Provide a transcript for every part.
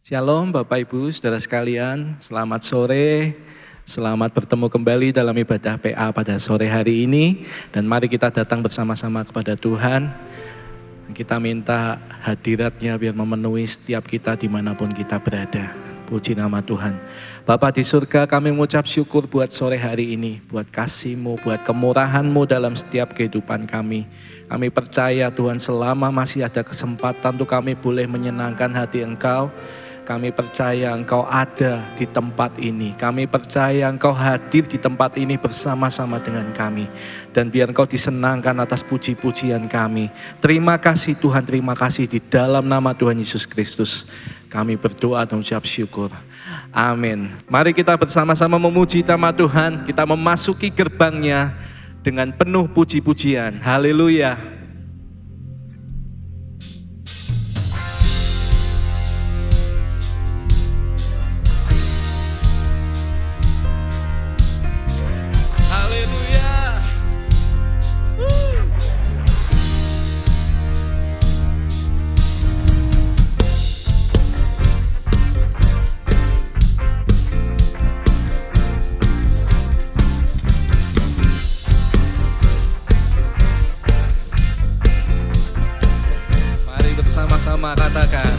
Shalom Bapak Ibu, Saudara sekalian, selamat sore, selamat bertemu kembali dalam ibadah PA pada sore hari ini. Dan mari kita datang bersama-sama kepada Tuhan. Kita minta hadiratnya biar memenuhi setiap kita dimanapun kita berada. Puji nama Tuhan. Bapa di surga, kami mengucap syukur buat sore hari ini, buat kasih-Mu, buat kemurahan-Mu dalam setiap kehidupan kami. Kami percaya Tuhan, selama masih ada kesempatan untuk kami boleh menyenangkan hati Engkau, kami percaya Engkau ada di tempat ini. Kami percaya Engkau hadir di tempat ini bersama-sama dengan kami. Dan biar Engkau disenangkan atas puji-pujian kami. Terima kasih Tuhan, terima kasih di dalam nama Tuhan Yesus Kristus. Kami berdoa dan ucap syukur. Amin. Mari kita bersama-sama memuji nama Tuhan. Kita memasuki gerbangnya dengan penuh puji-pujian. Haleluya. Katakan,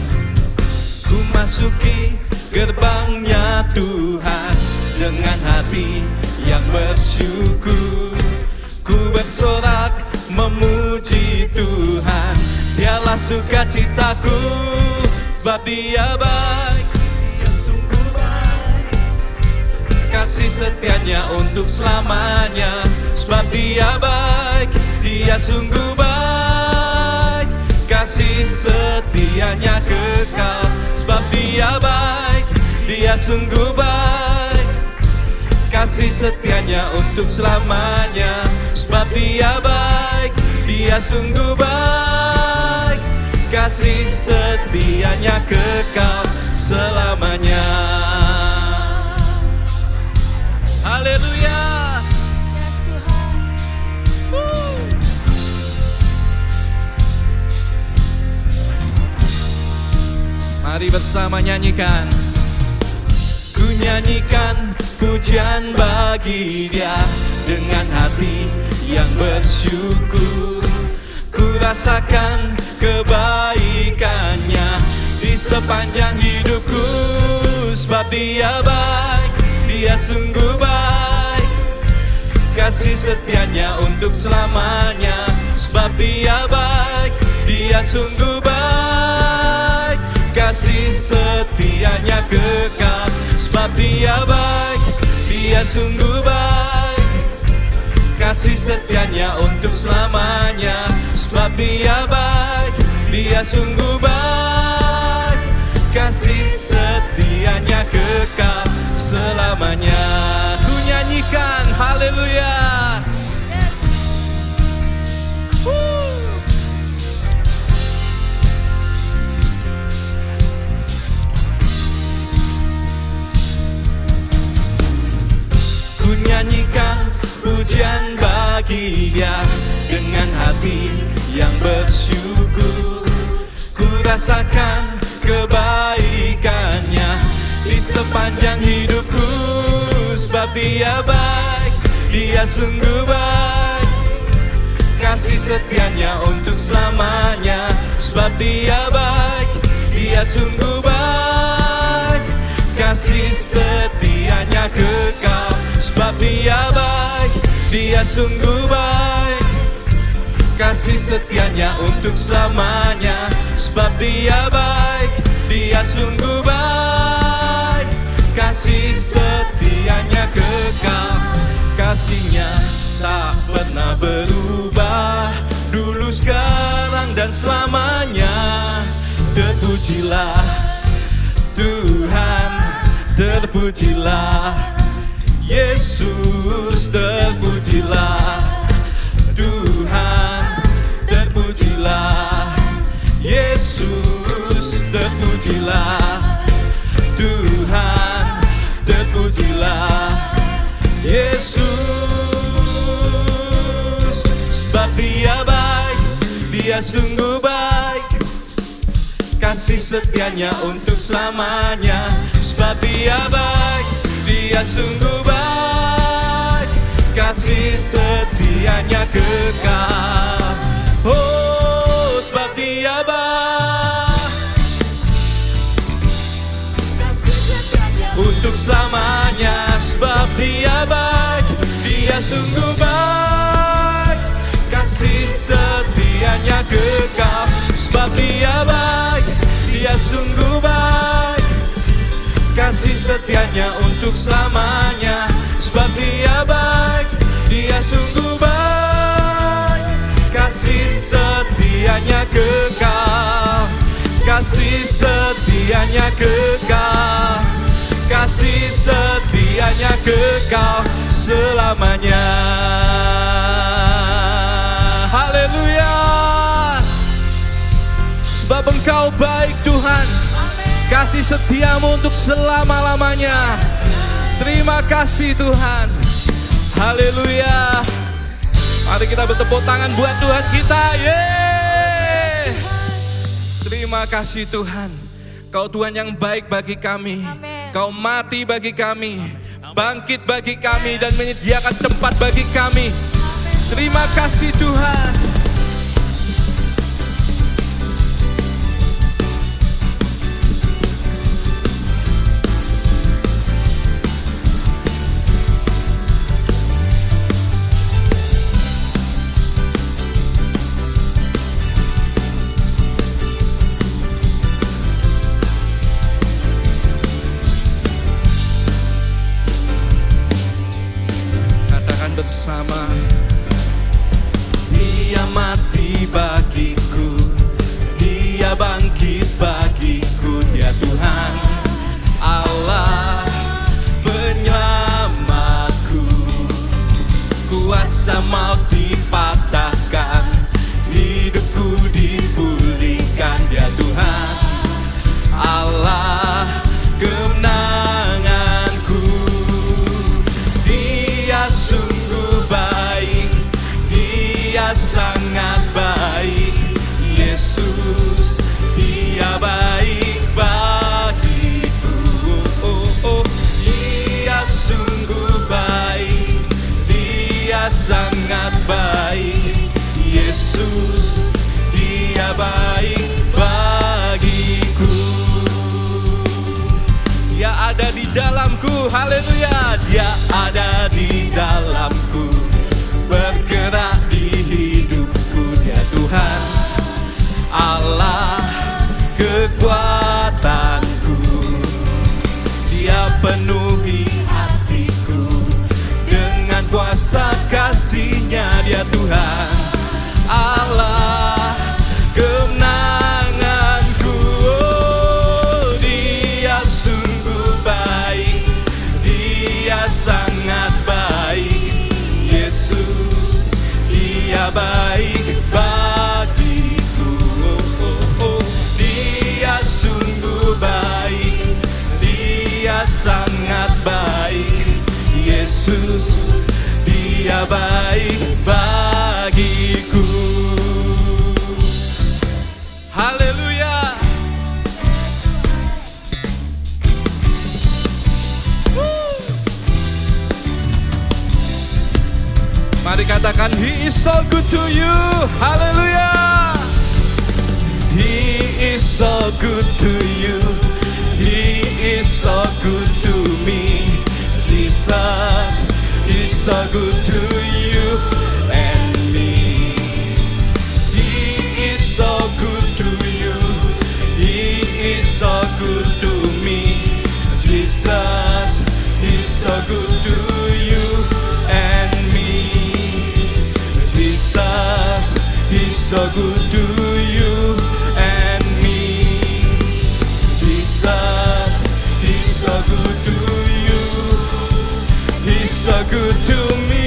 ku masuki gerbangnya Tuhan dengan hati yang bersyukur. Ku bersorak memuji Tuhan, Dialah sukacitaku, sebab Dia baik, Dia sungguh baik. Kasih setianya untuk selamanya, sebab Dia baik, Dia sungguh baik. Kasih setianya kekal, sebab Dia baik, Dia sungguh baik. Kasih setianya untuk selamanya, sebab Dia baik, Dia sungguh baik. Kasih setianya kekal selamanya. Haleluya. Mari bersama nyanyikan. Ku nyanyikan pujian bagi Dia dengan hati yang bersyukur. Ku rasakan kebaikannya di sepanjang hidupku, sebab Dia baik, Dia sungguh baik. Kasih setianya untuk selamanya, sebab Dia baik, Dia sungguh baik. Kasih setianya kekal, sebab Dia baik, Dia sungguh baik. Kasih setianya untuk selamanya, sebab Dia baik, Dia sungguh baik. Kasih setianya kekal selamanya. Ku nyanyikan haleluya. Nyanyikan pujian bagi Dia dengan hati yang bersyukur. Ku rasakan kebaikannya di sepanjang hidupku, sebab Dia baik, Dia sungguh baik. Kasih setianya untuk selamanya, sebab Dia baik, Dia sungguh baik. Kasih setianya kekal, sebab Dia baik, Dia sungguh baik. Kasih setianya untuk selamanya, sebab Dia baik, Dia sungguh baik. Kasih setianya kekal, kasihnya tak pernah berubah, dulu, sekarang, dan selamanya. Terpujilah Tuhan, terpujilah Yesus, terpujilah Tuhan, terpujilah Yesus, terpujilah Tuhan, terpujilah Yesus. Sebab Dia baik, Dia sungguh baik. kasih setianya untuk selamanya. Sebab Dia baik, Dia sungguh baik, kasih setianya kekal. Oh, sebab Dia baik, kasih setianya untuk selamanya. Sebab Dia baik, Dia sungguh baik, kasih setianya kekal. Sebab Dia baik, Dia sungguh baik, kasih setianya untuk selamanya. Sebab Dia baik, Dia sungguh baik, kasih setianya kekal. Kasih setianya kekal, kasih setianya kekal selamanya. Haleluya. Sebab Engkau baik Tuhan, kasih setiamu untuk selama-lamanya. Terima kasih Tuhan. Haleluya. Mari kita bertepuk tangan buat Tuhan kita. Yeay. Terima kasih Tuhan. Kau Tuhan yang baik bagi kami. Kau mati bagi kami, bangkit bagi kami, dan menyediakan tempat bagi kami. Terima kasih Tuhan. Bersama, Dia mati bagiku, Dia bangkit bagiku. Dia Tuhan Allah penyelamatku, kuasa maut dipatahkan, hidupku dipulihkan. Dia Tuhan Allah kemenanganku. Dia sungguh baik, Dia sangat baik. Yesus, Dia baik bagiku. Dia sungguh baik, Dia sangat baik. Yesus, Dia baik bagiku. Dia ada di dalamku, haleluya. Dia ada di dalamku, bergerak di hidupku. Dia Tuhan Allah kekuatanku, Dia penuhi hatiku dengan kuasa kasih-Nya. Dia Tuhan Allah kemenanganku. Dia sungguh baik, Dia sangat baik. Yesus, Dia baik bagiku. Dia sungguh baik, Dia sangat baik. Yesus, Dia baik bagiku. Haleluya. Mari katakan, He is so good to you. Haleluya. He is so good to you. He is so good to me. Jesus is so good to you and me. He is so good to you. He is so good to me. Jesus is so good to you and me. Jesus is so good to you and me. Jesus is so good to you. He's so good to me.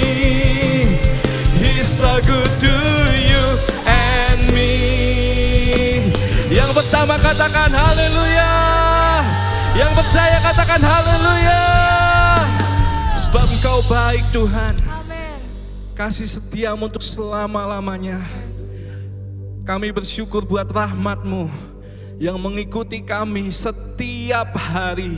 He's so good to you and me. Yang pertama katakan haleluya. Yang percaya katakan haleluya. Sebab Engkau baik Tuhan. Kasih setiamu untuk selama-lamanya. Kami bersyukur buat rahmat-Mu yang mengikuti kami setiap hari,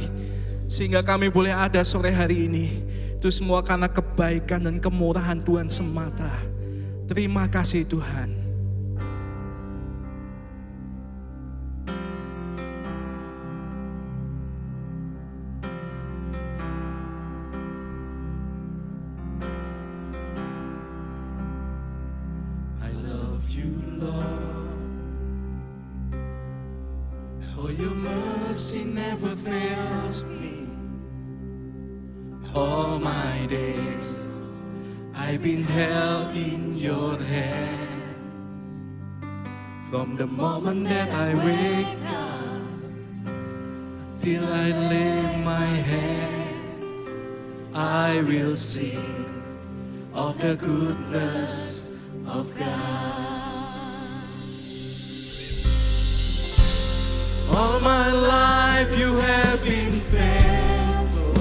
sehingga kami boleh ada sore hari ini. Itu semua karena kebaikan dan kemurahan Tuhan semata. Terima kasih Tuhan. Your mercy never fails me. All my days I've been held in your hands. From the moment that I wake up till I lay my head, I will sing of the goodness of God. All my life you have been faithful.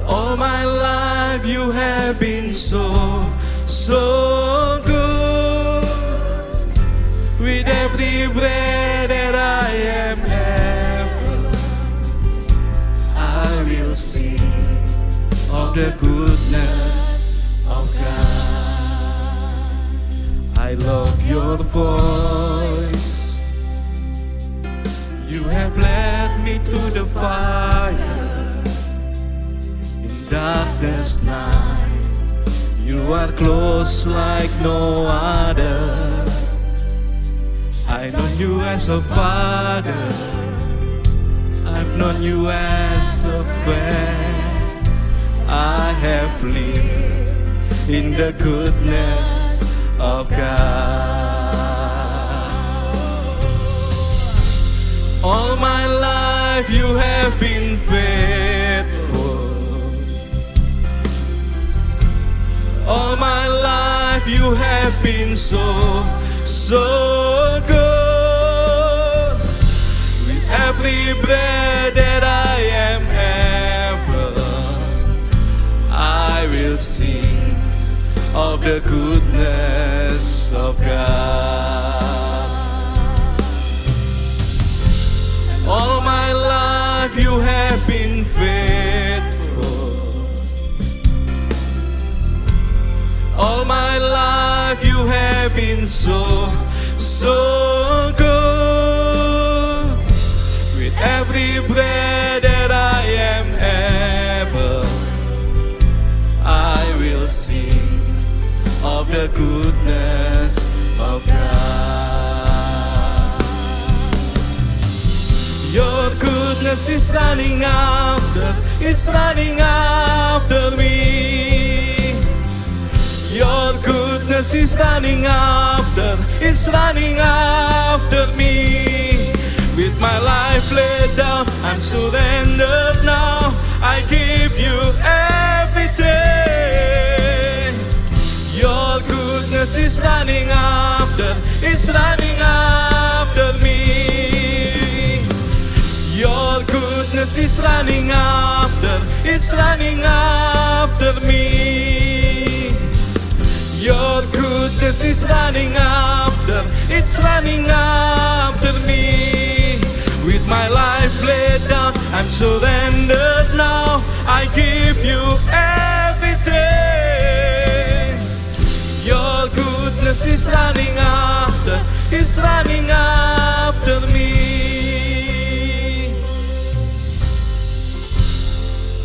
All my life you have been so good. With every breath that I am able, I will sing of the goodness of God. I love your voice. You have led me through the fire. In darkest night, you are close like no other. I know you as a father. I've known you as a friend. I have lived in the goodness of God. All my life you have been faithful. All my life you have been so good. With every breath that I am able, I will sing of the goodness of God. All my life you have been faithful. All my life you have been so good. With every breath that I am able, I will sing of the goodness of God. Your goodness is running after, it's running after me. Your goodness is running after, it's running after me. With my life laid down, I'm surrendered now. I give you everything. Your goodness is running after, it's running after me. Your goodness is running after, it's running after me. Your goodness is running after, it's running after me. With my life laid down, I'm surrendered now. I give you everything. Your goodness is running after, it's running after me.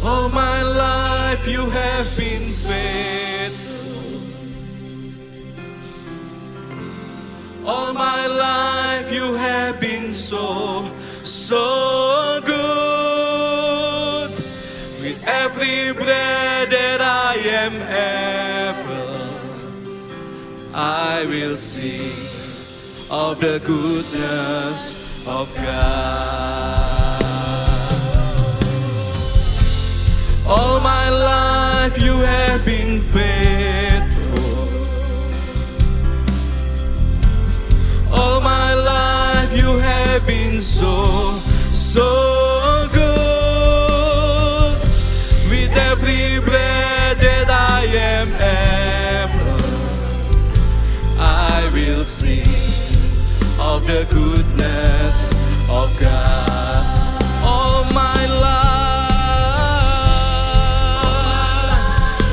All my life you have been faithful. All my life you have been so good. With every breath that I am able, I will sing of the goodness of God. All my life you have been faithful. All my life you have been so good. With every breath that I am able, I will sing the goodness of God. All my life,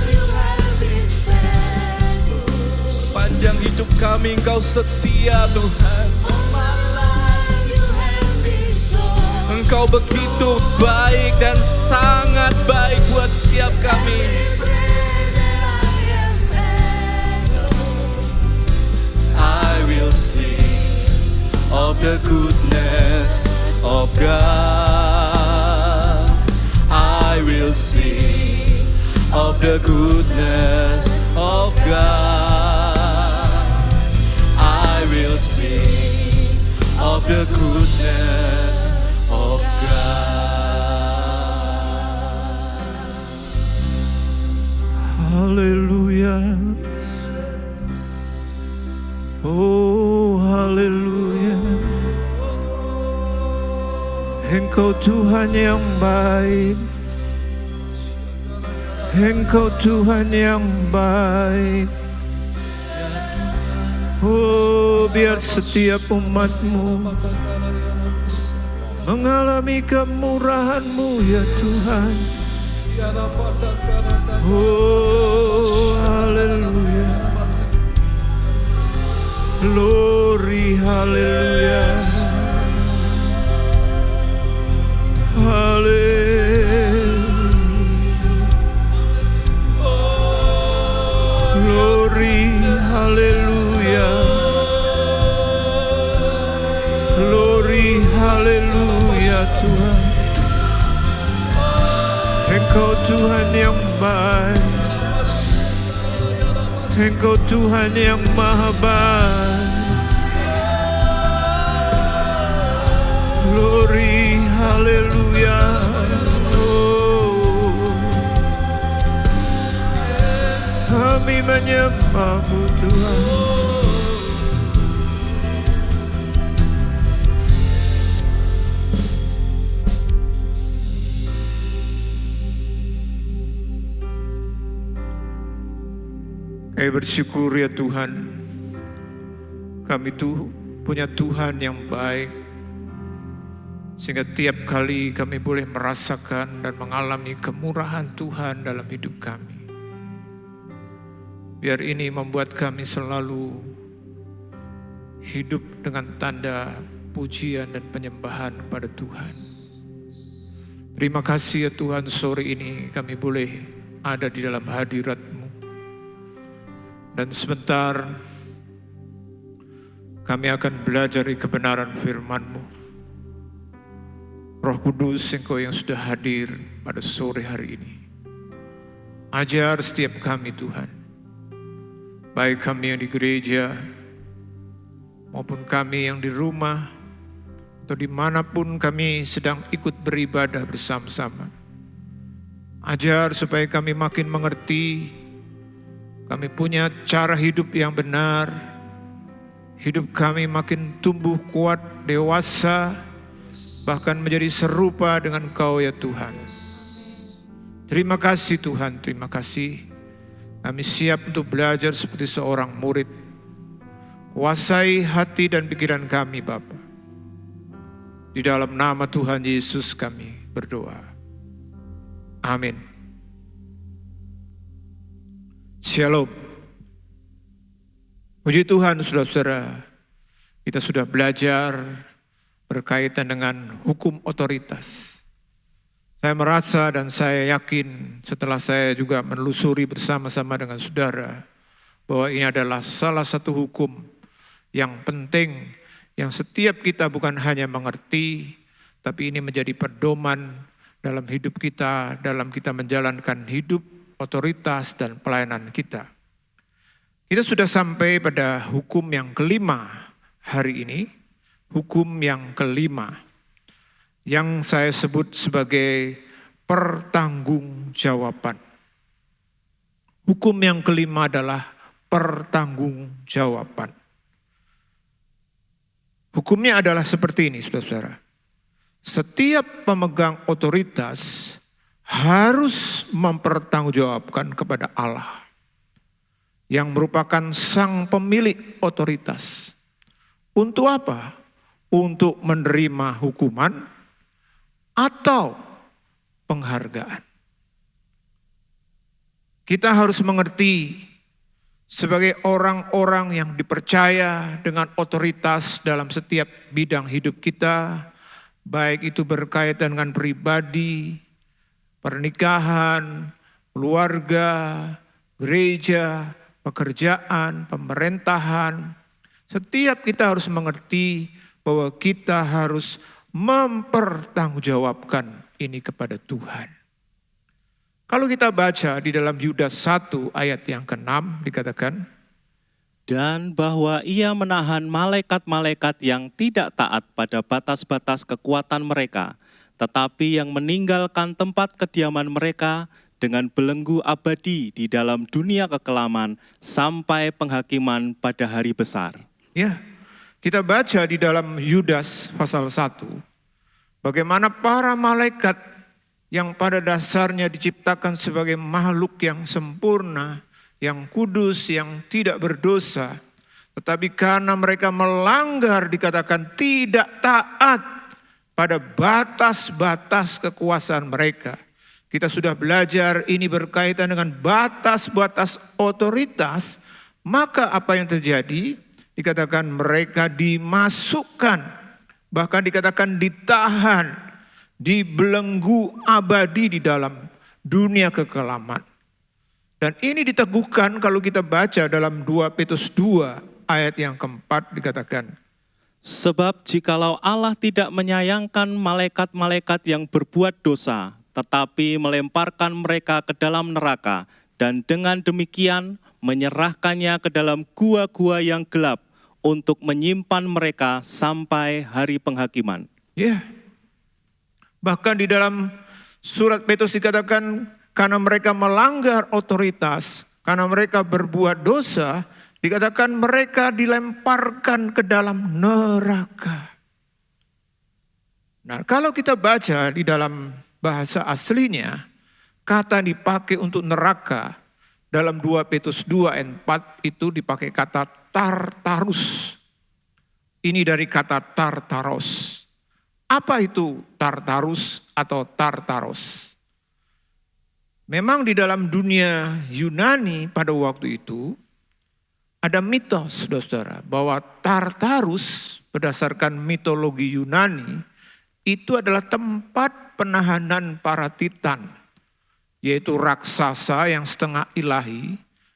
You have been faithful. panjang hidup kami Engkau setia Tuhan. All my life You have been so Engkau begitu baik dan sangat baik buat setiap kami. I will sing of the goodness of God. I will sing of the goodness of God. I will sing of the goodness of God. Haleluya. Oh haleluya. Engkau Tuhan yang baik. Engkau Tuhan yang baik. Oh biar setiap umat-Mu mengalami kemurahan-Mu ya Tuhan. Oh haleluya. Glory haleluya. Haleluya. Glory haleluya. Glory haleluya Tuhan. Engkau Tuhan yang baik. Engkau Tuhan yang maha baik. Glory haleluya. Oh, kami menyembah-Mu Tuhan. Kami bersyukur ya Tuhan, kami tuh punya Tuhan yang baik, sehingga tiap kali kami boleh merasakan dan mengalami kemurahan Tuhan dalam hidup kami. Biar ini membuat kami selalu hidup dengan tanda pujian dan penyembahan kepada Tuhan. Terima kasih ya Tuhan, sore ini kami boleh ada di dalam hadirat-Mu. Dan sebentar kami akan belajar kebenaran firman-Mu. Roh Kudus, Engkau yang sudah hadir pada sore hari ini, ajar setiap kami Tuhan, baik kami yang di gereja maupun kami yang di rumah atau dimanapun kami sedang ikut beribadah bersama-sama. Ajar supaya kami makin mengerti, kami punya cara hidup yang benar, hidup kami makin tumbuh kuat, dewasa, bahkan menjadi serupa dengan Kau ya Tuhan. Terima kasih Tuhan, terima kasih. Kami siap untuk belajar seperti seorang murid. Kuasai hati dan pikiran kami Bapa. Di dalam nama Tuhan Yesus kami berdoa. Amin. Shalom. Puji Tuhan saudara-saudara, kita sudah belajar berkaitan dengan hukum otoritas. Saya merasa dan saya yakin setelah saya juga menelusuri bersama-sama dengan saudara, bahwa ini adalah salah satu hukum yang penting, yang setiap kita bukan hanya mengerti, tapi ini menjadi pedoman dalam hidup kita, dalam kita menjalankan hidup, otoritas dan pelayanan kita. Kita sudah sampai pada hukum yang kelima hari ini. Hukum yang kelima yang saya sebut sebagai pertanggungjawaban. Hukum yang kelima adalah pertanggungjawaban. Hukumnya adalah seperti ini, saudara-saudara. Setiap pemegang otoritas harus mempertanggungjawabkan kepada Allah yang merupakan sang pemilik otoritas. Untuk apa? untuk menerima hukuman atau penghargaan. Kita harus mengerti sebagai orang-orang yang dipercaya dengan otoritas dalam setiap bidang hidup kita, baik itu berkaitan dengan pribadi, pernikahan, keluarga, gereja, pekerjaan, pemerintahan. Setiap kita harus mengerti bahwa kita harus mempertanggungjawabkan ini kepada Tuhan. Kalau kita baca di dalam Yudas 1 ayat yang ke-6 dikatakan, Dan bahwa ia menahan malaikat-malaikat yang tidak taat pada batas-batas kekuatan mereka, tetapi yang meninggalkan tempat kediaman mereka dengan belenggu abadi di dalam dunia kekelaman sampai penghakiman pada hari besar. ya, kita baca di dalam Yudas pasal 1, bagaimana para malaikat yang pada dasarnya diciptakan sebagai makhluk yang sempurna, yang kudus, yang tidak berdosa. Tetapi karena mereka melanggar dikatakan tidak taat pada batas-batas kekuasaan mereka. Kita sudah belajar ini berkaitan dengan batas-batas otoritas. Maka apa yang terjadi? Dikatakan mereka dimasukkan, bahkan dikatakan ditahan, dibelenggu abadi di dalam dunia kekelaman. Dan ini diteguhkan kalau kita baca dalam 2 Petrus 2 ayat yang keempat dikatakan, Sebab jikalau Allah tidak menyayangkan malaikat-malaikat yang berbuat dosa, tetapi melemparkan mereka ke dalam neraka, dan dengan demikian menyerahkannya ke dalam gua-gua yang gelap untuk menyimpan mereka sampai hari penghakiman. ya. Bahkan di dalam surat Petrus dikatakan karena mereka melanggar otoritas, karena mereka berbuat dosa, dikatakan mereka dilemparkan ke dalam neraka. Nah, kalau kita baca di dalam bahasa aslinya, kata dipakai untuk neraka dalam 2 Petrus 2 ayat 4 itu dipakai kata Tartarus. Ini dari kata Tartaros. Apa itu Tartarus atau Tartaros? Memang di dalam dunia Yunani pada waktu itu ada mitos, saudara, bahwa Tartarus berdasarkan mitologi Yunani itu adalah tempat penahanan para titan, yaitu raksasa yang setengah ilahi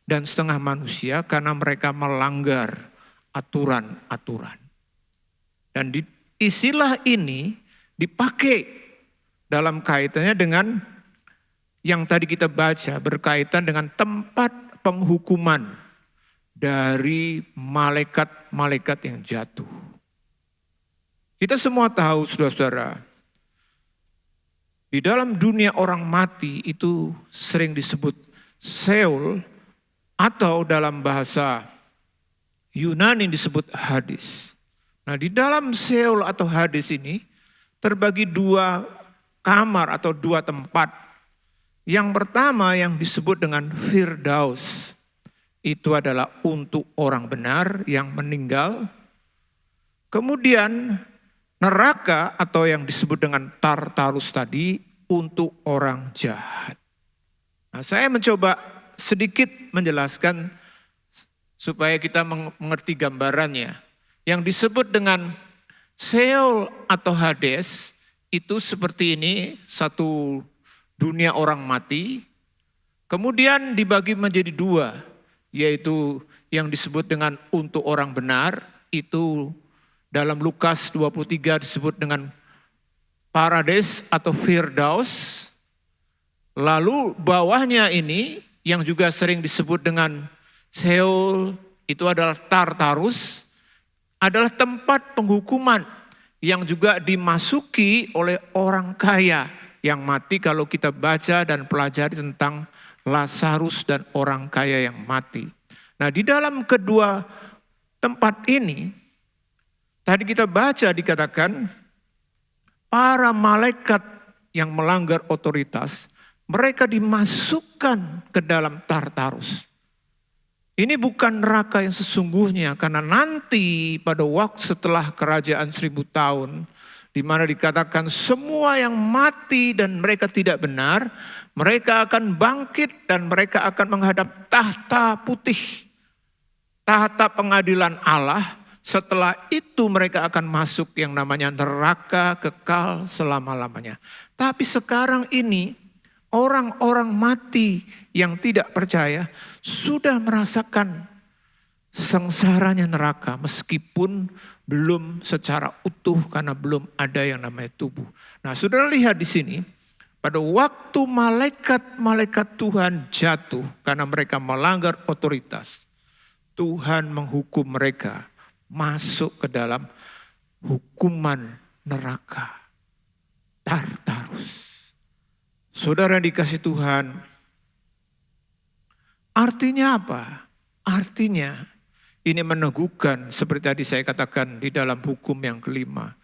dan setengah manusia karena mereka melanggar aturan-aturan. Dan istilah ini dipakai dalam kaitannya dengan yang tadi kita baca berkaitan dengan tempat penghukuman dari malaikat-malaikat yang jatuh. Kita semua tahu saudara-saudara, di dalam dunia orang mati itu sering disebut Seol atau dalam bahasa Yunani disebut Hades. Nah, di dalam Seol atau Hades ini terbagi 2 kamar atau 2 tempat. Yang pertama yang disebut dengan Firdaus, itu adalah untuk orang benar yang meninggal. Kemudian neraka atau yang disebut dengan Tartarus tadi untuk orang jahat. Nah, saya mencoba sedikit menjelaskan supaya kita mengerti gambarannya. Yang disebut dengan Seol atau Hades itu seperti ini, satu dunia orang mati, kemudian dibagi menjadi 2, yaitu yang disebut dengan untuk orang benar, itu dalam Lukas 23 disebut dengan Parades atau Firdaus. Lalu bawahnya ini yang juga sering disebut dengan Seol itu adalah Tartarus, adalah tempat penghukuman yang juga dimasuki oleh orang kaya yang mati kalau kita baca dan pelajari tentang Lazarus dan orang kaya yang mati. Nah, di dalam kedua tempat ini, tadi kita baca dikatakan para malaikat yang melanggar otoritas, mereka dimasukkan ke dalam Tartarus. Ini bukan neraka yang sesungguhnya, karena nanti pada waktu setelah kerajaan 1000 tahun, di mana dikatakan semua yang mati dan mereka tidak benar, mereka akan bangkit dan mereka akan menghadap tahta putih, tahta pengadilan Allah. Setelah itu mereka akan masuk yang namanya neraka kekal selama-lamanya. Tapi sekarang ini orang-orang mati yang tidak percaya sudah merasakan sengsaranya neraka meskipun belum secara utuh karena belum ada yang namanya tubuh. Nah, saudara lihat di sini, pada waktu malaikat-malaikat Tuhan jatuh karena mereka melanggar otoritas, Tuhan menghukum mereka masuk ke dalam hukuman neraka, Tartarus. Saudara yang dikasih Tuhan, artinya apa? Artinya ini meneguhkan seperti tadi saya katakan di dalam hukum yang kelima,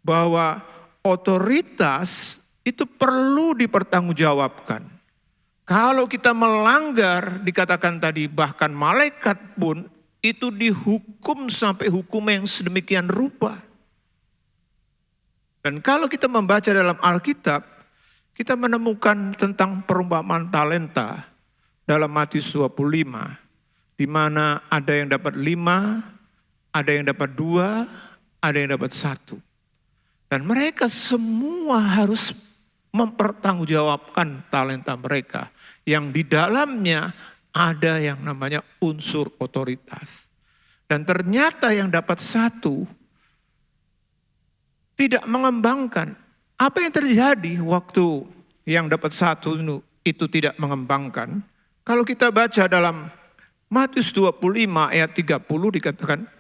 bahwa otoritas itu perlu dipertanggungjawabkan. Kalau kita melanggar, dikatakan tadi bahkan malaikat pun itu dihukum sampai hukum yang sedemikian rupa. Dan kalau kita membaca dalam Alkitab, kita menemukan tentang perumpamaan talenta dalam Matius 25. Di mana ada yang dapat 5, ada yang dapat 2, ada yang dapat 1. Dan mereka semua harus mempertanggungjawabkan talenta mereka. Yang di dalamnya ada yang namanya unsur otoritas. Dan ternyata yang dapat 1 tidak mengembangkan. Apa yang terjadi waktu yang dapat 1 itu tidak mengembangkan? Kalau kita baca dalam Matius 25 ayat 30 dikatakan,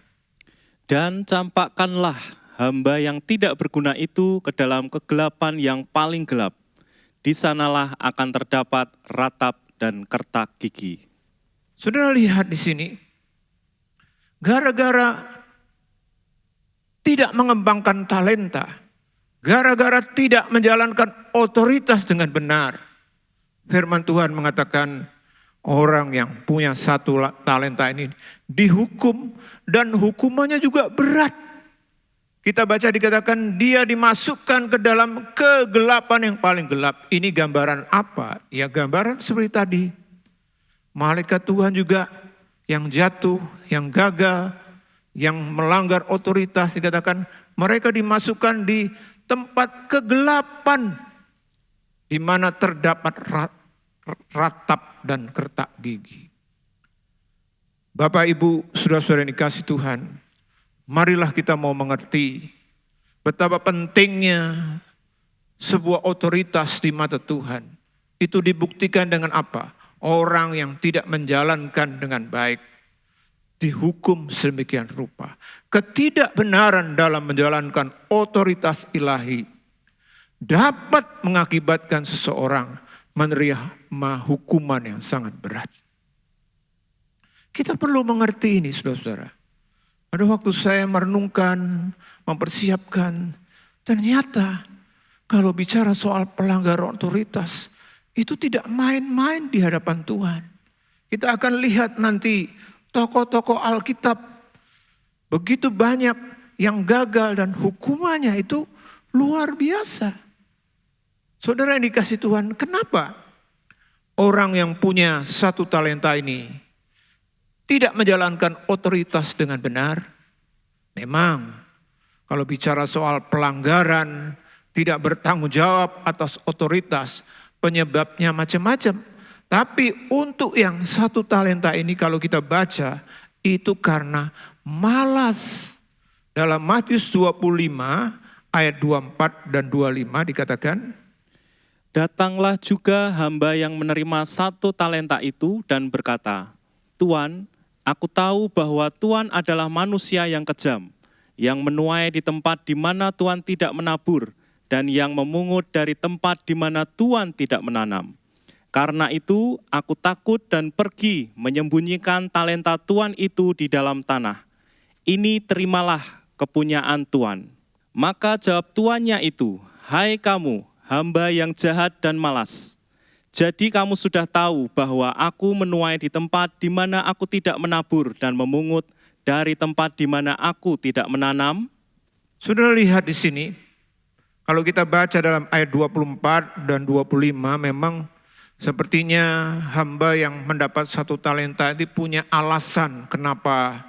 Dan campakkanlah hamba yang tidak berguna itu ke dalam kegelapan yang paling gelap. Di sanalah akan terdapat ratap dan kertak gigi. Saudara lihat di sini, gara-gara tidak mengembangkan talenta, gara-gara tidak menjalankan otoritas dengan benar, firman Tuhan mengatakan, orang yang punya 1 talenta ini dihukum dan hukumannya juga berat. Kita baca dikatakan dia dimasukkan ke dalam kegelapan yang paling gelap. Ini gambaran apa? Ya gambaran seperti tadi. Malaikat Tuhan juga yang jatuh, yang gagal, yang melanggar otoritas dikatakan mereka dimasukkan di tempat kegelapan di mana terdapat ratap dan kertak gigi. Bapak, Ibu, saudara-saudara yang dikasih Tuhan, marilah kita mau mengerti betapa pentingnya sebuah otoritas di mata Tuhan. Itu dibuktikan dengan apa? Orang yang tidak menjalankan dengan baik dihukum sedemikian rupa. Ketidakbenaran dalam menjalankan otoritas ilahi dapat mengakibatkan seseorang menerima hukuman yang sangat berat. Kita perlu mengerti ini, saudara-saudara. Pada waktu saya merenungkan, mempersiapkan, ternyata kalau bicara soal pelanggaran otoritas, itu tidak main-main di hadapan Tuhan. Kita akan lihat nanti tokoh-tokoh Alkitab, begitu banyak yang gagal dan hukumannya itu luar biasa. Saudara yang dikasih Tuhan, kenapa orang yang punya 1 talenta ini tidak menjalankan otoritas dengan benar? Memang kalau bicara soal pelanggaran, tidak bertanggung jawab atas otoritas, penyebabnya macam-macam. Tapi untuk yang 1 talenta ini kalau kita baca, itu karena malas. Dalam Matius 25 ayat 24 dan 25 dikatakan, Datanglah juga hamba yang menerima 1 talenta itu dan berkata, Tuan, aku tahu bahwa Tuan adalah manusia yang kejam, yang menuai di tempat di mana Tuan tidak menabur, dan yang memungut dari tempat di mana Tuan tidak menanam. Karena itu aku takut dan pergi menyembunyikan talenta Tuan itu di dalam tanah. Ini terimalah kepunyaan Tuan. Maka jawab tuannya itu, Hai kamu, hamba yang jahat dan malas. Jadi kamu sudah tahu bahwa aku menuai di tempat di mana aku tidak menabur dan memungut dari tempat di mana aku tidak menanam. Saudara lihat di sini, kalau kita baca dalam ayat 24 dan 25 memang sepertinya hamba yang mendapat 1 talenta itu punya alasan kenapa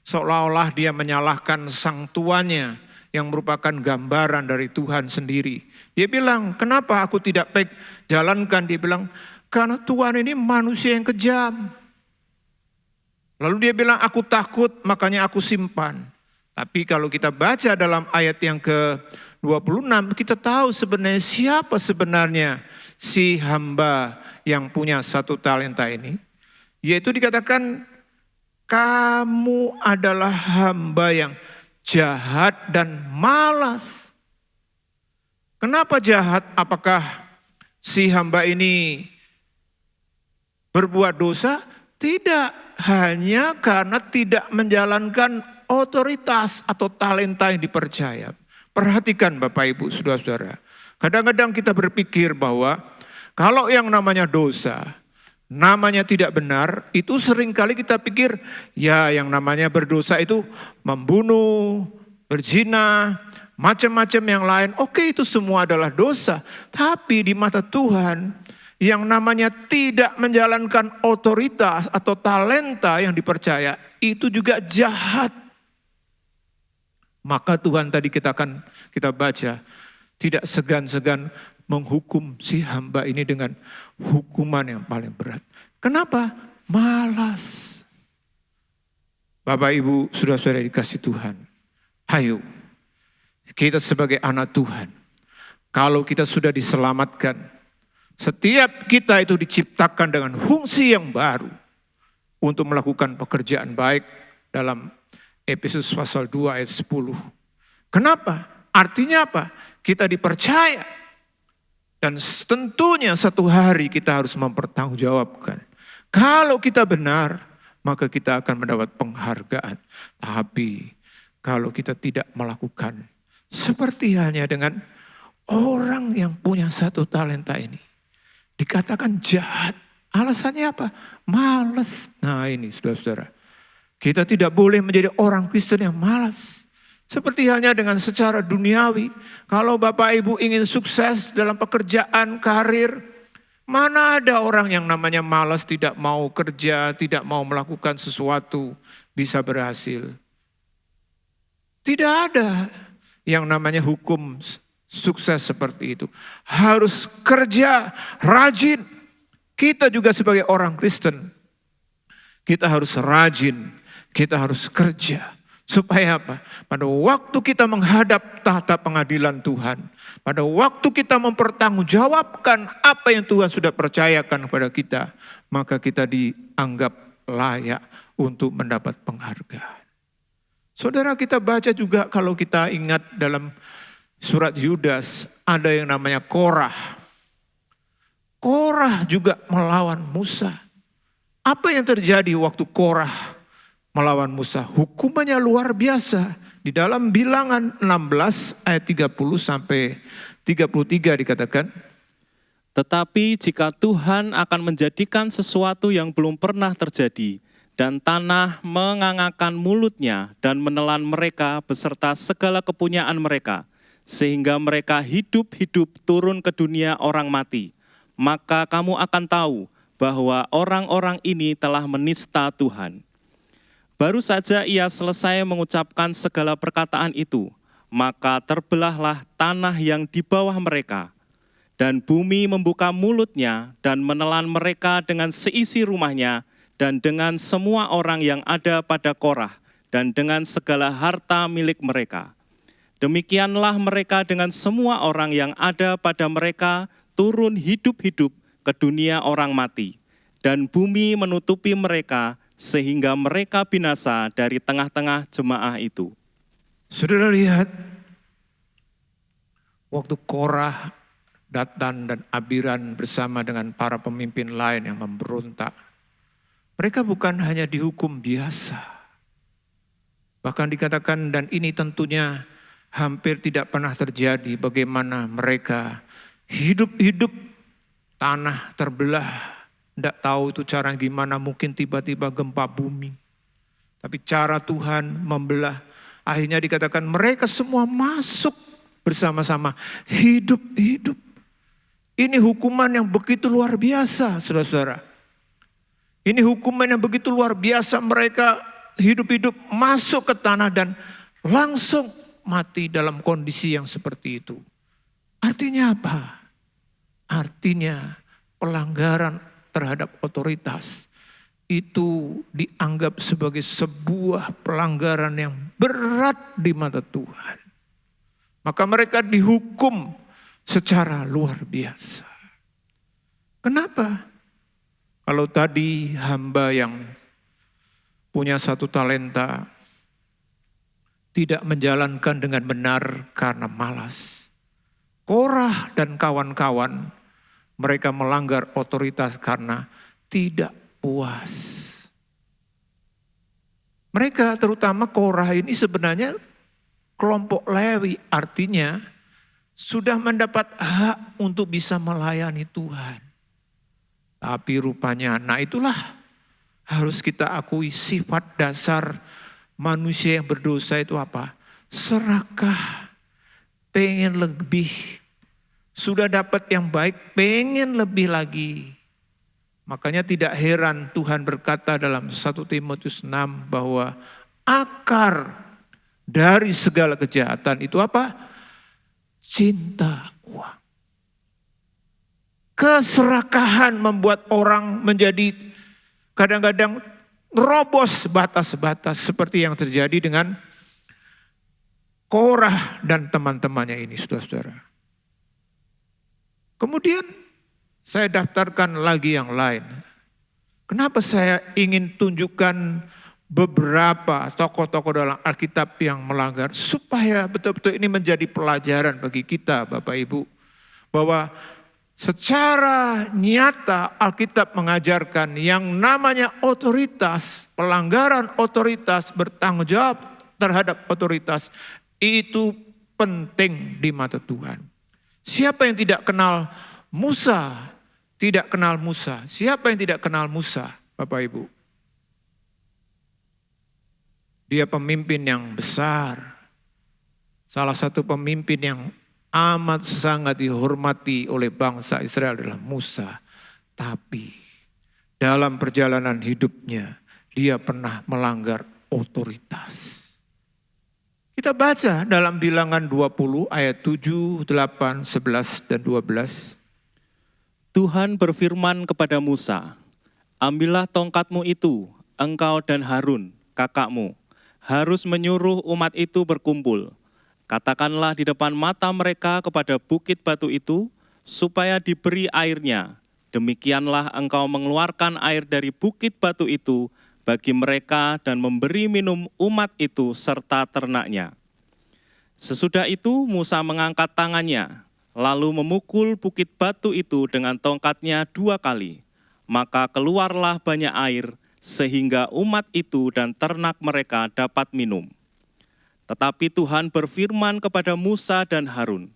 seolah-olah dia menyalahkan sang tuannya yang merupakan gambaran dari Tuhan sendiri. Dia bilang, kenapa aku tidak baik jalankan? Dia bilang, karena Tuhan ini manusia yang kejam. Lalu dia bilang, aku takut makanya aku simpan. Tapi kalau kita baca dalam ayat yang ke-26, kita tahu sebenarnya siapa sebenarnya si hamba yang punya 1 talenta ini. Yaitu dikatakan, kamu adalah hamba yang jahat dan malas. Kenapa jahat? Apakah si hamba ini berbuat dosa? Tidak, hanya karena tidak menjalankan otoritas atau talenta yang dipercaya. Perhatikan Bapak Ibu, saudara-saudara. Kadang-kadang kita berpikir bahwa kalau yang namanya dosa, namanya tidak benar, itu seringkali kita pikir, ya yang namanya berdosa itu membunuh, berzina, macam-macam yang lain. Oke, itu semua adalah dosa. Tapi di mata Tuhan, yang namanya tidak menjalankan otoritas atau talenta yang dipercaya, itu juga jahat. Maka Tuhan tadi kita baca, tidak segan-segan menghukum si hamba ini dengan hukuman yang paling berat. Kenapa? Malas. Bapak Ibu, saudara-saudara dikasih Tuhan. Ayo, kita sebagai anak Tuhan, kalau kita sudah diselamatkan, setiap kita itu diciptakan dengan fungsi yang baru untuk melakukan pekerjaan baik dalam Efesus pasal 2 ayat 10. Kenapa? Artinya apa? Kita dipercaya. Dan tentunya satu hari kita harus mempertanggungjawabkan. Kalau kita benar, maka kita akan mendapat penghargaan. Tapi kalau kita tidak melakukan, seperti halnya dengan orang yang punya 1 talenta ini, dikatakan jahat. Alasannya apa? Malas. Nah ini saudara-saudara, kita tidak boleh menjadi orang Kristen yang malas. Seperti halnya dengan secara duniawi. Kalau Bapak Ibu ingin sukses dalam pekerjaan, karir, mana ada orang yang namanya malas, tidak mau kerja, tidak mau melakukan sesuatu, bisa berhasil. Tidak ada yang namanya hukum sukses seperti itu. Harus kerja, rajin. Kita juga sebagai orang Kristen, kita harus rajin, kita harus kerja. Supaya apa? Pada waktu kita menghadap tahta pengadilan Tuhan, pada waktu kita mempertanggungjawabkan apa yang Tuhan sudah percayakan kepada kita, maka kita dianggap layak untuk mendapat penghargaan. Saudara, kita baca juga kalau kita ingat dalam surat Yudas, ada yang namanya Korah. Korah juga melawan Musa. Apa yang terjadi waktu Korah melawan Musa? Hukumannya luar biasa. Di dalam Bilangan 16 ayat 30 sampai 33 dikatakan, Tetapi jika Tuhan akan menjadikan sesuatu yang belum pernah terjadi, dan tanah mengangakan mulutnya dan menelan mereka beserta segala kepunyaan mereka, sehingga mereka hidup-hidup turun ke dunia orang mati, maka kamu akan tahu bahwa orang-orang ini telah menista Tuhan. Baru saja ia selesai mengucapkan segala perkataan itu, maka terbelahlah tanah yang di bawah mereka, dan bumi membuka mulutnya dan menelan mereka dengan seisi rumahnya, dan dengan semua orang yang ada pada Korah, dan dengan segala harta milik mereka. Demikianlah mereka dengan semua orang yang ada pada mereka turun hidup-hidup ke dunia orang mati, dan bumi menutupi mereka, sehingga mereka binasa dari tengah-tengah jemaah itu. saudara lihat, waktu Korah, Datan dan Abiram bersama dengan para pemimpin lain yang memberontak, mereka bukan hanya dihukum biasa. Bahkan dikatakan, dan ini tentunya hampir tidak pernah terjadi, bagaimana mereka hidup-hidup tanah terbelah, tidak tahu itu cara gimana, mungkin tiba-tiba gempa bumi. Tapi cara Tuhan membelah, akhirnya dikatakan mereka semua masuk bersama-sama, hidup-hidup. Ini hukuman yang begitu luar biasa, saudara-saudara. Ini hukuman yang begitu luar biasa, mereka hidup-hidup masuk ke tanah dan langsung mati dalam kondisi yang seperti itu. Artinya apa? Artinya pelanggaran terhadap otoritas itu dianggap sebagai sebuah pelanggaran yang berat di mata Tuhan. Maka mereka dihukum secara luar biasa. Kenapa? Kalau tadi hamba yang punya satu talenta tidak menjalankan dengan benar karena malas. Korah dan kawan-kawan mereka melanggar otoritas karena tidak puas. Mereka terutama Korah ini sebenarnya kelompok Lewi, artinya sudah mendapat hak untuk bisa melayani Tuhan. Tapi rupanya, nah itulah harus kita akui sifat dasar manusia yang berdosa itu apa? Serakah, pengen lebih. Sudah dapat yang baik, pengen lebih lagi. Makanya tidak heran Tuhan berkata dalam 1 Timotius 6 bahwa akar dari segala kejahatan itu apa? Cinta uang. Keserakahan membuat orang menjadi kadang-kadang terobos batas-batas seperti yang terjadi dengan Korah dan teman-temannya ini, saudara-saudara. Kemudian saya daftarkan lagi yang lain. Kenapa saya ingin tunjukkan beberapa tokoh-tokoh dalam Alkitab yang melanggar, supaya betul-betul ini menjadi pelajaran bagi kita, Bapak Ibu, bahwa secara nyata Alkitab mengajarkan yang namanya otoritas, pelanggaran otoritas, bertanggung jawab terhadap otoritas itu penting di mata Tuhan. Siapa yang tidak kenal Musa? Tidak kenal Musa. Siapa yang tidak kenal Musa, Bapak Ibu? Dia pemimpin yang besar. Salah satu pemimpin yang amat sangat dihormati oleh bangsa Israel adalah Musa. Tapi dalam perjalanan hidupnya dia pernah melanggar otoritas. Kita baca dalam Bilangan 20 ayat 7, 8, 11 dan 12. Tuhan berfirman kepada Musa, ambillah tongkatmu itu, engkau dan Harun, kakakmu, harus menyuruh umat itu berkumpul. Katakanlah di depan mata mereka kepada bukit batu itu, supaya diberi airnya. Demikianlah engkau mengeluarkan air dari bukit batu itu bagi mereka dan memberi minum umat itu serta ternaknya. Sesudah itu Musa mengangkat tangannya, lalu memukul bukit batu itu dengan tongkatnya 2 kali. Maka keluarlah banyak air, sehingga umat itu dan ternak mereka dapat minum. Tetapi Tuhan berfirman kepada Musa dan Harun,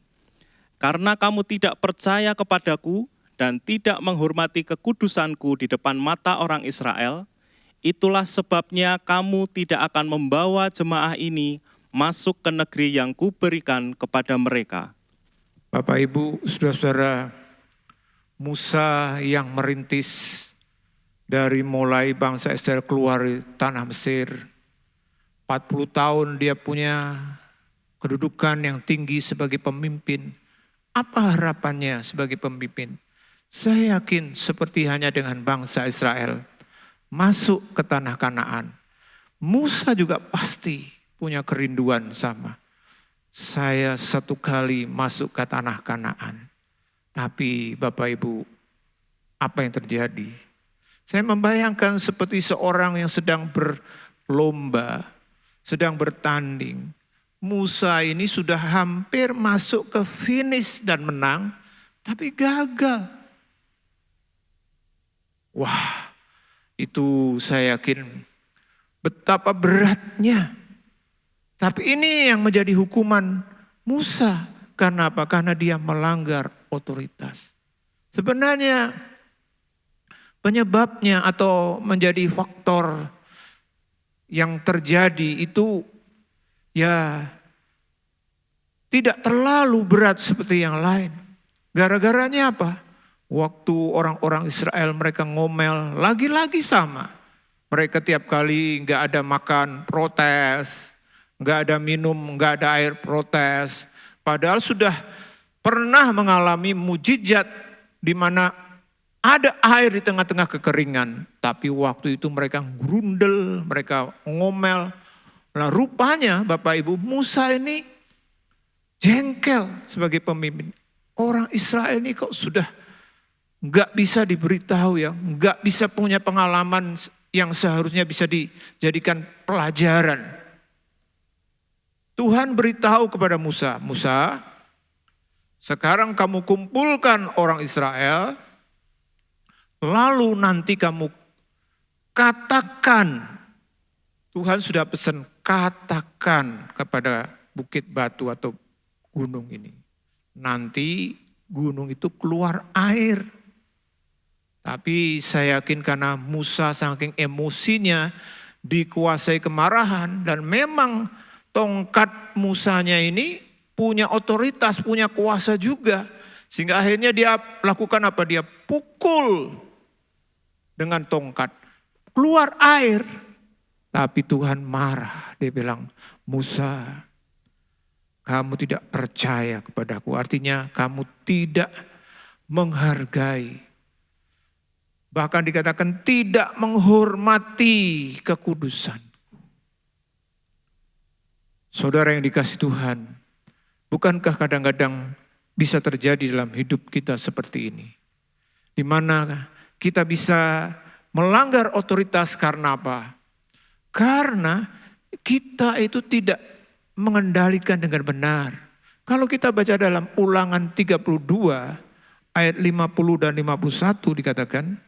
karena kamu tidak percaya kepadaku dan tidak menghormati kekudusanku di depan mata orang Israel, itulah sebabnya kamu tidak akan membawa jemaah ini masuk ke negeri yang kuberikan kepada mereka. Bapak Ibu, saudara-saudara, Musa yang merintis dari mulai bangsa Israel keluar dari tanah Mesir. 40 tahun dia punya kedudukan yang tinggi sebagai pemimpin. Apa harapannya sebagai pemimpin? Saya yakin seperti hanya dengan bangsa Israel masuk ke tanah Kanaan. Musa juga pasti punya kerinduan sama. Saya satu kali masuk ke tanah Kanaan. Tapi Bapak Ibu, apa yang terjadi? Saya membayangkan seperti seorang yang sedang berlomba, sedang bertanding. Musa ini sudah hampir masuk ke finish dan menang, tapi gagal. Wah, itu saya yakin betapa beratnya. Tapi ini yang menjadi hukuman Musa. Karena apa? Karena dia melanggar otoritas. Sebenarnya penyebabnya atau menjadi faktor yang terjadi itu ya tidak terlalu berat seperti yang lain. Gara-garanya apa? Waktu orang-orang Israel mereka ngomel, lagi-lagi sama. Mereka tiap kali nggak ada makan, protes. Nggak ada minum, nggak ada air, protes. Padahal sudah pernah mengalami mujizat di mana ada air di tengah-tengah kekeringan. Tapi waktu itu mereka grundel, mereka ngomel. Nah rupanya Bapak Ibu, Musa ini jengkel sebagai pemimpin. Orang Israel ini kok sudah nggak bisa diberitahu ya, nggak bisa punya pengalaman yang seharusnya bisa dijadikan pelajaran. Tuhan beritahu kepada Musa, Musa, sekarang kamu kumpulkan orang Israel, lalu nanti kamu katakan, Tuhan sudah pesan, katakan kepada bukit batu atau gunung ini. Nanti gunung itu keluar air. Tapi saya yakin karena Musa saking emosinya dikuasai kemarahan dan memang tongkat Musanya ini punya otoritas, punya kuasa juga. Sehingga akhirnya dia lakukan apa? Dia pukul dengan tongkat. Keluar air. Tapi Tuhan marah. Dia bilang, Musa, kamu tidak percaya kepadaku. Artinya kamu tidak menghargai. Bahkan dikatakan tidak menghormati kekudusan. Saudara yang dikasihi Tuhan, bukankah kadang-kadang bisa terjadi dalam hidup kita seperti ini? Di mana kita bisa melanggar otoritas karena apa? Karena kita itu tidak mengendalikan dengan benar. Kalau kita baca dalam Ulangan 32 ayat 50 dan 51 dikatakan,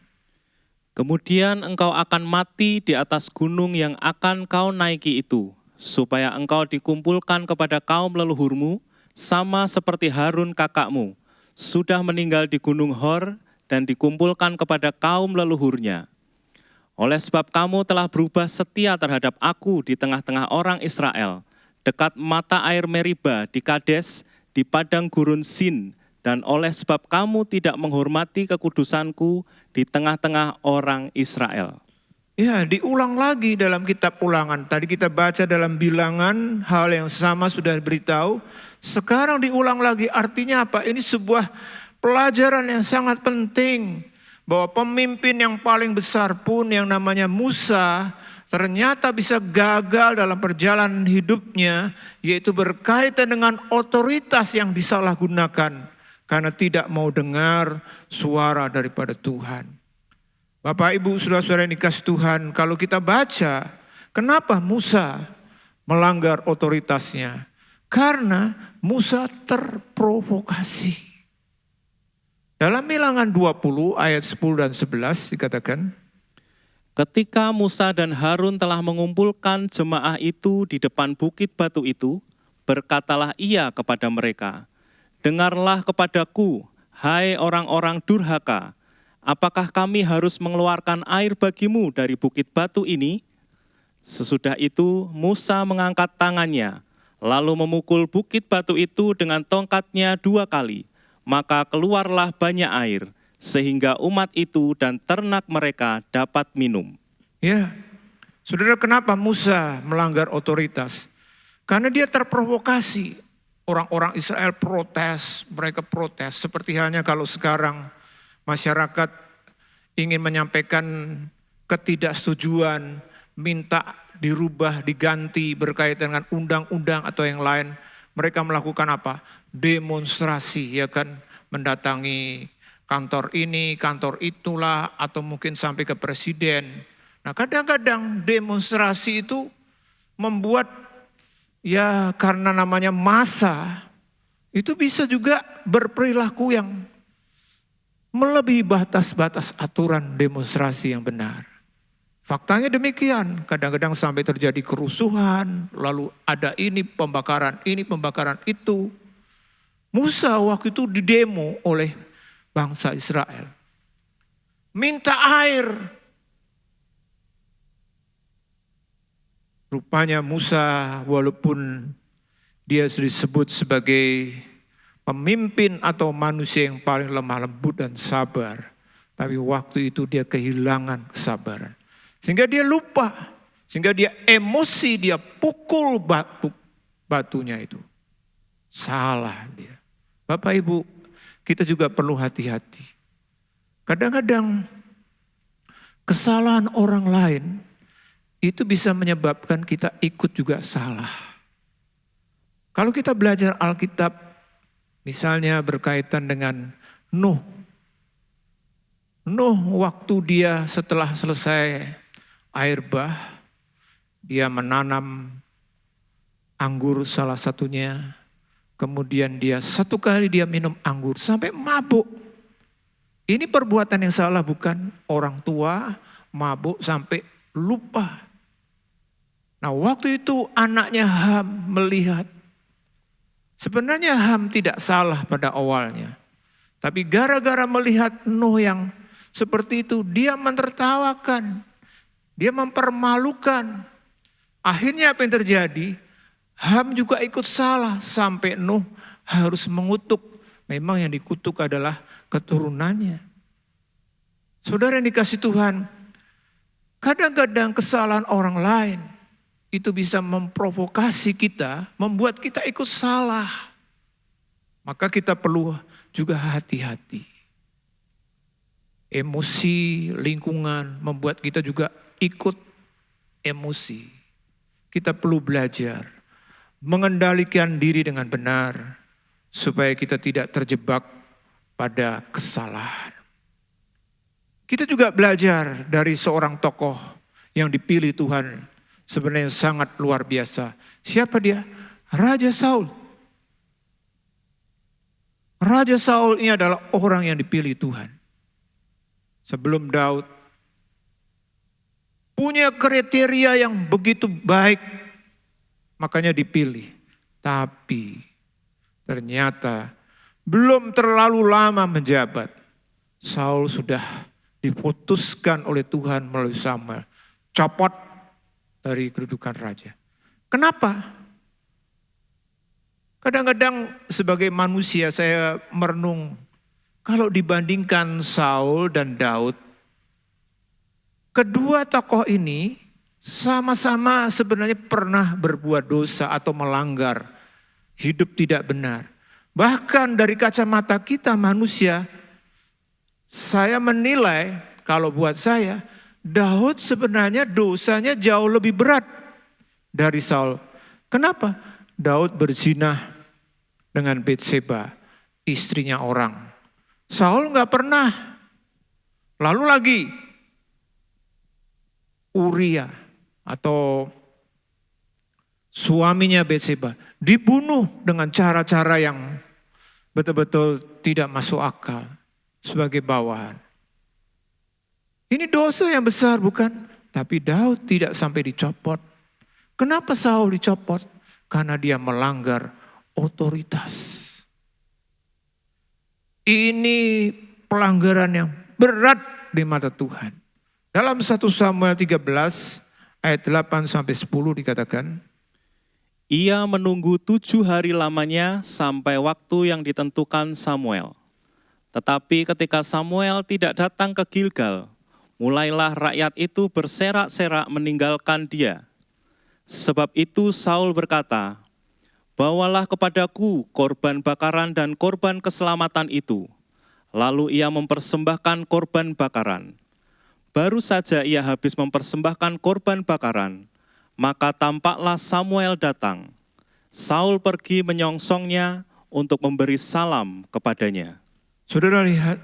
Kemudian engkau akan mati di atas gunung yang akan kau naiki itu, supaya engkau dikumpulkan kepada kaum leluhurmu, sama seperti Harun kakakmu, sudah meninggal di gunung Hor dan dikumpulkan kepada kaum leluhurnya. Oleh sebab kamu telah berubah setia terhadap aku di tengah-tengah orang Israel, dekat mata air Meriba di Kades, di padang gurun Sin, dan oleh sebab kamu tidak menghormati kekudusanku di tengah-tengah orang Israel. ya diulang lagi dalam kitab Ulangan. Tadi kita baca dalam Bilangan hal yang sama sudah diberitahu. Sekarang diulang lagi, artinya apa? Ini sebuah pelajaran yang sangat penting. Bahwa pemimpin yang paling besar pun yang namanya Musa ternyata bisa gagal dalam perjalanan hidupnya, yaitu berkaitan dengan otoritas yang disalahgunakan karena tidak mau dengar suara daripada Tuhan. Bapak Ibu saudara-saudara yang dikasihi Tuhan, kalau kita baca kenapa Musa melanggar otoritasnya? Karena Musa terprovokasi. Dalam Bilangan 20 ayat 10 dan 11 dikatakan, Ketika Musa dan Harun telah mengumpulkan jemaah itu di depan bukit batu itu, berkatalah ia kepada mereka, Dengarlah kepadaku, hai orang-orang durhaka, apakah kami harus mengeluarkan air bagimu dari bukit batu ini? Sesudah itu Musa mengangkat tangannya, lalu memukul bukit batu itu dengan tongkatnya 2 kali, maka keluarlah banyak air, sehingga umat itu dan ternak mereka dapat minum. ya, saudara, kenapa Musa melanggar otoritas? Karena dia terprovokasi. Orang-orang Israel protes, mereka protes. Seperti halnya kalau sekarang masyarakat ingin menyampaikan ketidaksetujuan, minta dirubah, diganti berkaitan dengan undang-undang atau yang lain. Mereka melakukan apa? Demonstrasi, ya kan, mendatangi kantor ini, kantor itulah, atau mungkin sampai ke presiden. Nah kadang-kadang demonstrasi itu membuat, ya karena namanya massa, itu bisa juga berperilaku yang melebihi batas-batas aturan demonstrasi yang benar. Faktanya demikian, kadang-kadang sampai terjadi kerusuhan, lalu ada ini pembakaran itu. Musa waktu itu didemo oleh bangsa Israel. Minta air. Rupanya Musa walaupun dia disebut sebagai pemimpin atau manusia yang paling lemah lembut dan sabar. Tapi waktu itu dia kehilangan kesabaran. Sehingga dia lupa. Sehingga dia emosi, dia pukul batunya itu. Salah dia. Bapak Ibu, kita juga perlu hati-hati. Kadang-kadang kesalahan orang lain itu bisa menyebabkan kita ikut juga salah. Kalau kita belajar Alkitab, misalnya berkaitan dengan Nuh. Nuh waktu dia setelah selesai air bah, dia menanam anggur salah satunya. Kemudian dia satu kali dia minum anggur sampai mabuk. Ini perbuatan yang salah bukan? Orang tua mabuk sampai lupa. Nah waktu itu anaknya Ham melihat. Sebenarnya Ham tidak salah pada awalnya. Tapi gara-gara melihat Nuh yang seperti itu, dia menertawakan. Dia mempermalukan. Akhirnya apa yang terjadi? Ham juga ikut salah sampai Nuh harus mengutuk. Memang yang dikutuk adalah keturunannya. Saudara yang dikasih Tuhan, kadang-kadang kesalahan orang lain itu bisa memprovokasi kita, membuat kita ikut salah. Maka kita perlu juga hati-hati. Emosi lingkungan membuat kita juga ikut emosi. Kita perlu belajar mengendalikan diri dengan benar supaya kita tidak terjebak pada kesalahan. Kita juga belajar dari seorang tokoh yang dipilih Tuhan sebenarnya sangat luar biasa. Siapa dia? Raja Saul. Raja Saul ini adalah orang yang dipilih Tuhan. Sebelum Daud punya kriteria yang begitu baik, makanya dipilih. Tapi ternyata belum terlalu lama menjabat, Saul sudah diputuskan oleh Tuhan melalui Samuel, copot dari kedudukan raja. Kenapa? Kadang-kadang sebagai manusia saya merenung, kalau dibandingkan Saul dan Daud, kedua tokoh ini sama-sama sebenarnya pernah berbuat dosa atau melanggar, hidup tidak benar. Bahkan dari kacamata kita manusia, saya menilai kalau buat saya, Daud sebenarnya dosanya jauh lebih berat dari Saul. Kenapa? Daud berzina dengan Betseba, istrinya orang. Saul nggak pernah. Lalu lagi Uria atau suaminya Betseba dibunuh dengan cara-cara yang betul-betul tidak masuk akal sebagai bawahan. Ini dosa yang besar bukan? Tapi Daud tidak sampai dicopot. Kenapa Saul dicopot? Karena dia melanggar otoritas. Ini pelanggaran yang berat di mata Tuhan. Dalam 1 Samuel 13 ayat 8 sampai 10 dikatakan, Ia menunggu 7 hari lamanya sampai waktu yang ditentukan Samuel. Tetapi ketika Samuel tidak datang ke Gilgal, mulailah rakyat itu berserak-serak meninggalkan dia. Sebab itu Saul berkata, "Bawalah kepadaku korban bakaran dan korban keselamatan itu." Lalu ia mempersembahkan korban bakaran. Baru saja ia habis mempersembahkan korban bakaran, maka tampaklah Samuel datang. Saul pergi menyongsongnya untuk memberi salam kepadanya. Saudara lihat,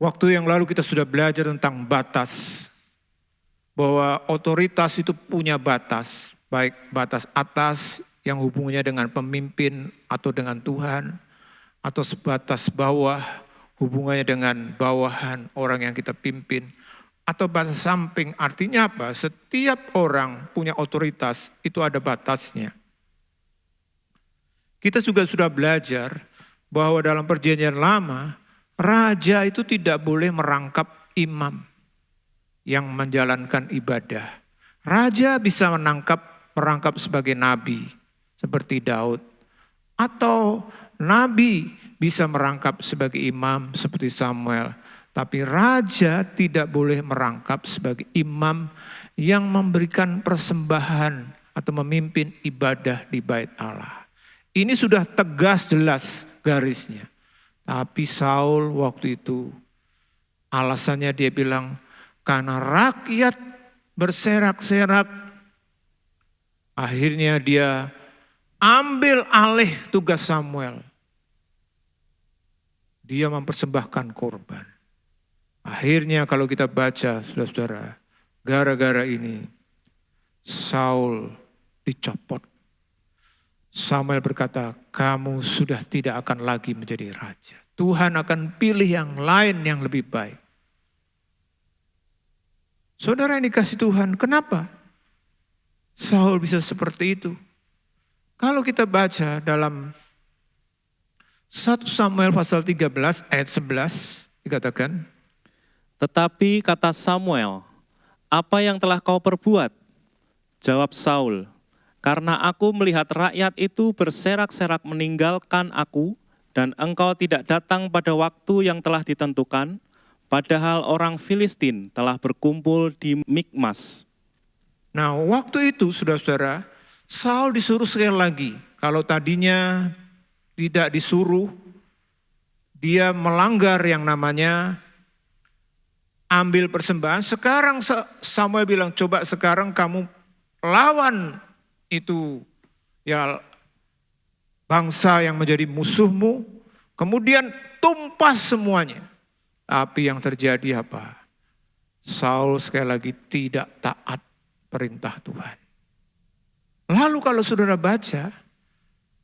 waktu yang lalu kita sudah belajar tentang batas. Bahwa otoritas itu punya batas. Baik batas atas yang hubungannya dengan pemimpin atau dengan Tuhan. Atau sebatas bawah hubungannya dengan bawahan orang yang kita pimpin. Atau batas samping, artinya apa? Setiap orang punya otoritas, itu ada batasnya. Kita juga sudah belajar bahwa dalam perjanjian lama, raja itu tidak boleh merangkap imam yang menjalankan ibadah. Raja bisa merangkap sebagai nabi seperti Daud. Atau nabi bisa merangkap sebagai imam seperti Samuel. Tapi raja tidak boleh merangkap sebagai imam yang memberikan persembahan atau memimpin ibadah di bait Allah. Ini sudah tegas jelas garisnya. Tapi Saul waktu itu alasannya dia bilang, karena rakyat berserak-serak, akhirnya dia ambil alih tugas Samuel. Dia mempersembahkan korban. Akhirnya kalau kita baca, saudara-saudara, gara-gara ini Saul dicopot. Samuel berkata, kamu sudah tidak akan lagi menjadi raja. Tuhan akan pilih yang lain yang lebih baik. Saudara yang dikasih Tuhan, kenapa Saul bisa seperti itu? Kalau kita baca dalam 1 Samuel pasal 13 ayat 11 dikatakan, Tetapi kata Samuel, apa yang telah kau perbuat? Jawab Saul, karena aku melihat rakyat itu berserak-serak meninggalkan aku, dan engkau tidak datang pada waktu yang telah ditentukan, padahal orang Filistin telah berkumpul di Mikmas. Nah waktu itu saudara-saudara, Saul disuruh sekali lagi. Kalau tadinya tidak disuruh, dia melanggar yang namanya ambil persembahan. Sekarang Samuel bilang, coba sekarang kamu lawan itu ya bangsa yang menjadi musuhmu, kemudian tumpas semuanya. Tapi yang terjadi apa? Saul sekali lagi tidak taat perintah Tuhan. Lalu kalau saudara baca,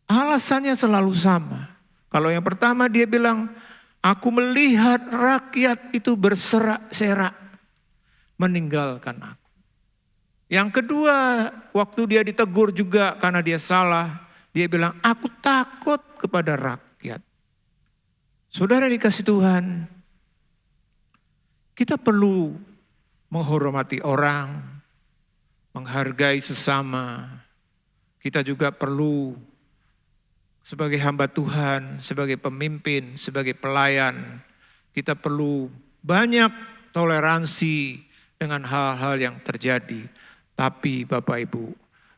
alasannya selalu sama. Kalau yang pertama dia bilang, aku melihat rakyat itu berserak-serak meninggalkan aku. Yang kedua, waktu dia ditegur juga karena dia salah, dia bilang, aku takut kepada rakyat. Saudara dikasih Tuhan, kita perlu menghormati orang, menghargai sesama. Kita juga perlu sebagai hamba Tuhan, sebagai pemimpin, sebagai pelayan, kita perlu banyak toleransi dengan hal-hal yang terjadi. Tapi Bapak Ibu,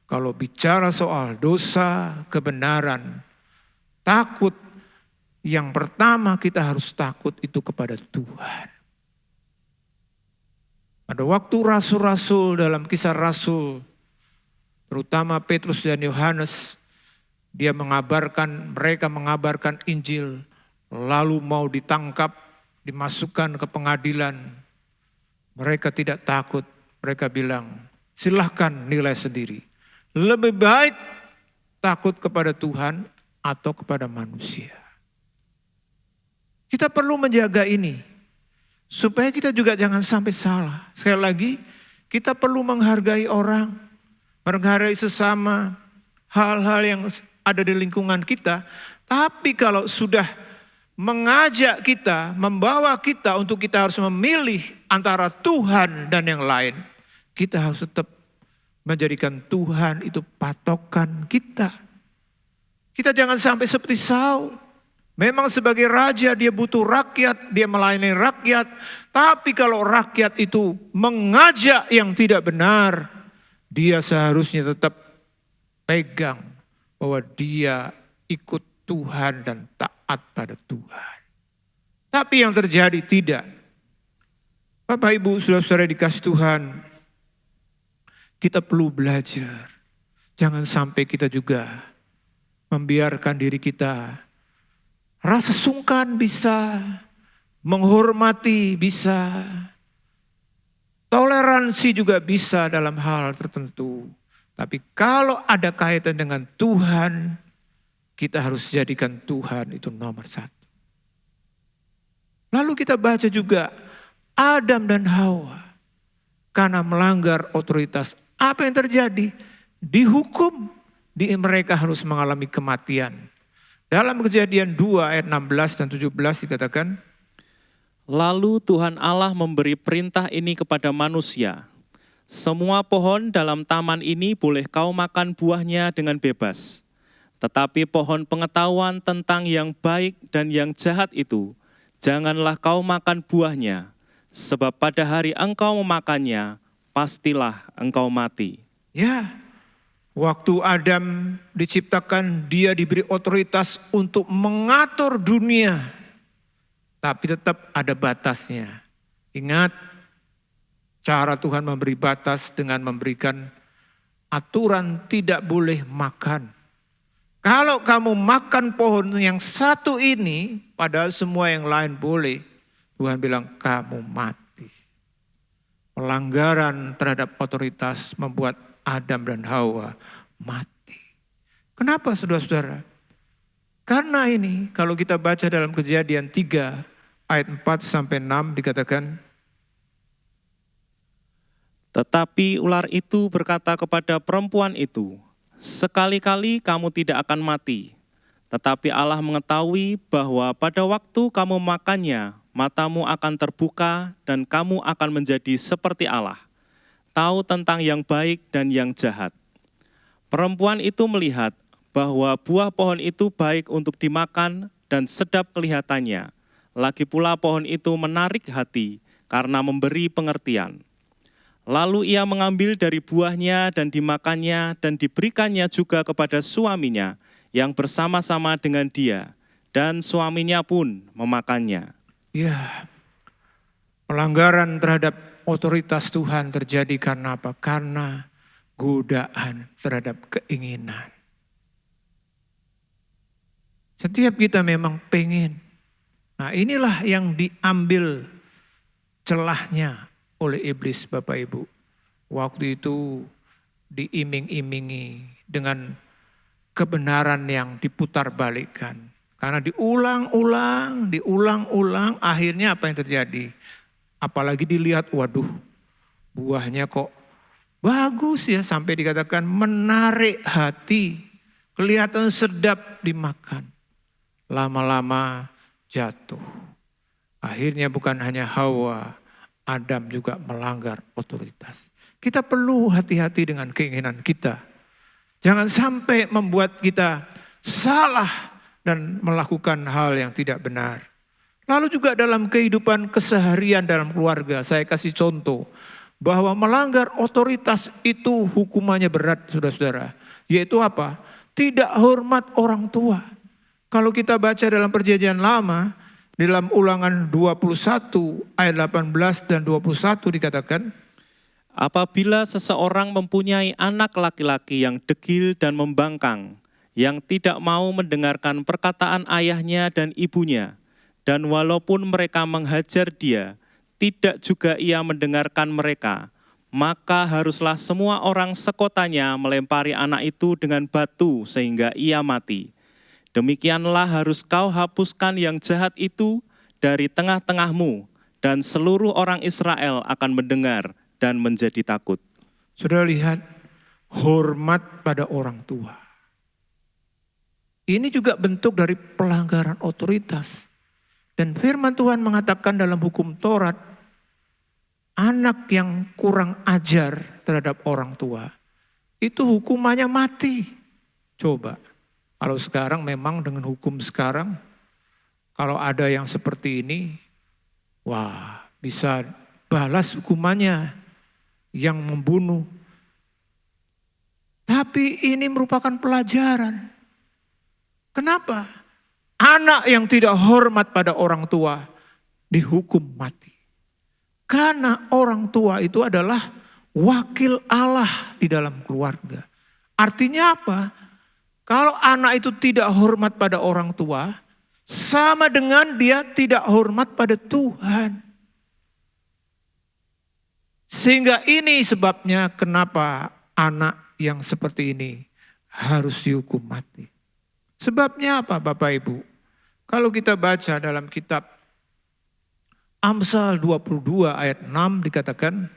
kalau bicara soal dosa, kebenaran, takut, yang pertama kita harus takut itu kepada Tuhan. Pada waktu rasul-rasul dalam Kisah Rasul, terutama Petrus dan Yohanes, mereka mengabarkan Injil, lalu mau ditangkap, dimasukkan ke pengadilan. Mereka tidak takut, mereka bilang, silahkan nilai sendiri. Lebih baik takut kepada Tuhan atau kepada manusia. Kita perlu menjaga ini, supaya kita juga jangan sampai salah. Sekali lagi, kita perlu menghargai orang, menghargai sesama, hal-hal yang ada di lingkungan kita. Tapi kalau sudah mengajak kita, membawa kita untuk kita harus memilih antara Tuhan dan yang lain, kita harus tetap menjadikan Tuhan itu patokan kita. Kita jangan sampai seperti Saul. Memang sebagai raja dia butuh rakyat, dia melayani rakyat. Tapi kalau rakyat itu mengajak yang tidak benar, dia seharusnya tetap pegang bahwa dia ikut Tuhan dan taat pada Tuhan. Tapi yang terjadi tidak. Bapak Ibu, saudara-saudara dikasih Tuhan, kita perlu belajar. Jangan sampai kita juga membiarkan diri kita rasa sungkan bisa, menghormati bisa, toleransi juga bisa dalam hal tertentu. Tapi kalau ada kaitan dengan Tuhan, kita harus jadikan Tuhan itu nomor satu. Lalu kita baca juga Adam dan Hawa karena melanggar otoritas. Apa yang terjadi? Dihukum, mereka harus mengalami kematian. Dalam Kejadian 2 ayat 16 dan 17 dikatakan, Lalu Tuhan Allah memberi perintah ini kepada manusia. Semua pohon dalam taman ini boleh kau makan buahnya dengan bebas. Tetapi pohon pengetahuan tentang yang baik dan yang jahat itu, janganlah kau makan buahnya, sebab pada hari engkau memakannya, pastilah engkau mati. ya, waktu Adam diciptakan, dia diberi otoritas untuk mengatur dunia. Tapi tetap ada batasnya. Ingat, cara Tuhan memberi batas dengan memberikan aturan tidak boleh makan. Kalau kamu makan pohon yang satu ini, padahal semua yang lain boleh, Tuhan bilang kamu mati. Pelanggaran terhadap otoritas membuat Adam dan Hawa mati. Kenapa saudara-saudara? Karena ini kalau kita baca dalam Kejadian 3 ayat 4-6 dikatakan, Tetapi ular itu berkata kepada perempuan itu, sekali-kali kamu tidak akan mati. Tetapi Allah mengetahui bahwa pada waktu kamu makannya, matamu akan terbuka dan kamu akan menjadi seperti Allah, tahu tentang yang baik dan yang jahat. Perempuan itu melihat bahwa buah pohon itu baik untuk dimakan dan sedap kelihatannya. Lagi pula pohon itu menarik hati karena memberi pengertian. Lalu ia mengambil dari buahnya dan dimakannya dan diberikannya juga kepada suaminya yang bersama-sama dengan dia. Dan suaminya pun memakannya. ya, pelanggaran terhadap otoritas Tuhan terjadi karena apa? Karena godaan terhadap keinginan. Setiap kita memang pengen. Nah, inilah yang diambil celahnya oleh iblis, Bapak Ibu. Waktu itu diiming-imingi dengan kebenaran yang diputarbalikkan. Karena diulang-ulang, akhirnya apa yang terjadi? Apalagi dilihat, waduh, buahnya kok bagus ya, sampai dikatakan menarik hati, kelihatan sedap dimakan. Lama-lama jatuh. Akhirnya bukan hanya Hawa, Adam juga melanggar otoritas. Kita perlu hati-hati dengan keinginan kita. Jangan sampai membuat kita salah dan melakukan hal yang tidak benar. Lalu juga dalam kehidupan keseharian dalam keluarga, saya kasih contoh bahwa melanggar otoritas itu hukumannya berat, saudara-saudara. Yaitu apa? Tidak hormat orang tua. Kalau kita baca dalam Perjanjian Lama, dalam Ulangan 21 ayat 18 dan 21 dikatakan, Apabila seseorang mempunyai anak laki-laki yang degil dan membangkang, yang tidak mau mendengarkan perkataan ayahnya dan ibunya, dan walaupun mereka menghajar dia, tidak juga ia mendengarkan mereka, maka haruslah semua orang sekotanya melempari anak itu dengan batu sehingga ia mati. Demikianlah harus kau hapuskan yang jahat itu dari tengah-tengahmu, dan seluruh orang Israel akan mendengar dan menjadi takut. Saudara lihat, hormat pada orang tua. Ini juga bentuk dari pelanggaran otoritas. Dan firman Tuhan mengatakan dalam hukum Taurat, anak yang kurang ajar terhadap orang tua, itu hukumannya mati. Coba, kalau sekarang memang dengan hukum sekarang, kalau ada yang seperti ini, wah bisa balas hukumannya yang membunuh. Tapi ini merupakan pelajaran. Kenapa? Anak yang tidak hormat pada orang tua dihukum mati. Karena orang tua itu adalah wakil Allah di dalam keluarga. Artinya apa? Kalau anak itu tidak hormat pada orang tua, sama dengan dia tidak hormat pada Tuhan. Sehingga ini sebabnya kenapa anak yang seperti ini harus dihukum mati. Sebabnya apa Bapak Ibu? Kalau kita baca dalam kitab Amsal 22 ayat 6 dikatakan,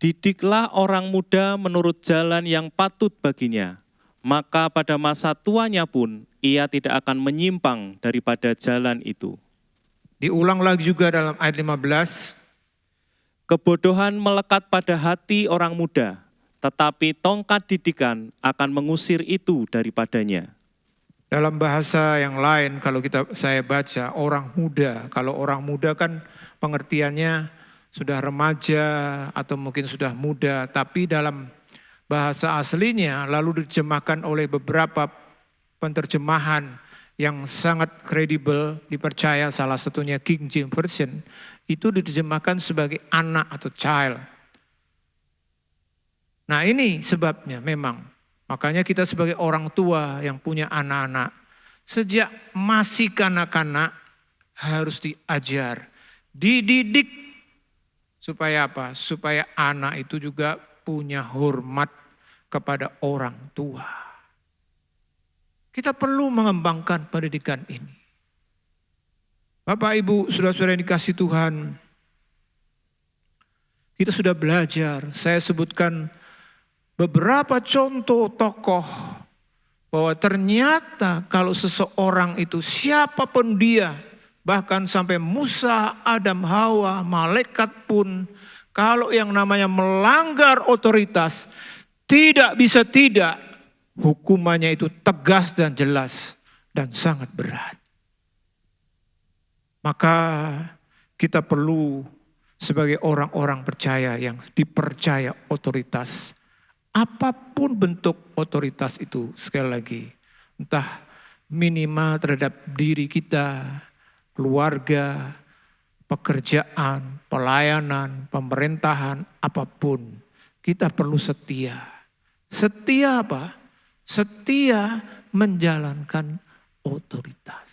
Didiklah orang muda menurut jalan yang patut baginya, maka pada masa tuanya pun ia tidak akan menyimpang daripada jalan itu. Diulang lagi juga dalam ayat 15. Kebodohan melekat pada hati orang muda, tetapi tongkat didikan akan mengusir itu daripadanya. Dalam bahasa yang lain kalau saya baca orang muda. Kalau orang muda kan pengertiannya sudah remaja atau mungkin sudah muda. Tapi dalam bahasa aslinya lalu diterjemahkan oleh beberapa penterjemahan yang sangat kredibel, dipercaya salah satunya King James Version, itu diterjemahkan sebagai anak atau child. Nah ini sebabnya memang, makanya kita sebagai orang tua yang punya anak-anak, sejak masih kanak-kanak harus diajar, dididik, supaya apa? Supaya anak itu juga punya hormat kepada orang tua. Kita perlu mengembangkan pendidikan ini. Bapak, Ibu, saudara-saudara yang dikasih Tuhan, kita sudah belajar, saya sebutkan beberapa contoh tokoh, bahwa ternyata kalau seseorang itu siapapun dia, bahkan sampai Musa, Adam, Hawa, malaikat pun, kalau yang namanya melanggar otoritas, tidak bisa tidak, hukumannya itu tegas dan jelas dan sangat berat. Maka kita perlu sebagai orang-orang percaya yang dipercaya otoritas, apapun bentuk otoritas itu, sekali lagi, entah minimal terhadap diri kita, keluarga, pekerjaan, pelayanan, pemerintahan, apapun, kita perlu setia. Setia apa? Setia menjalankan otoritas.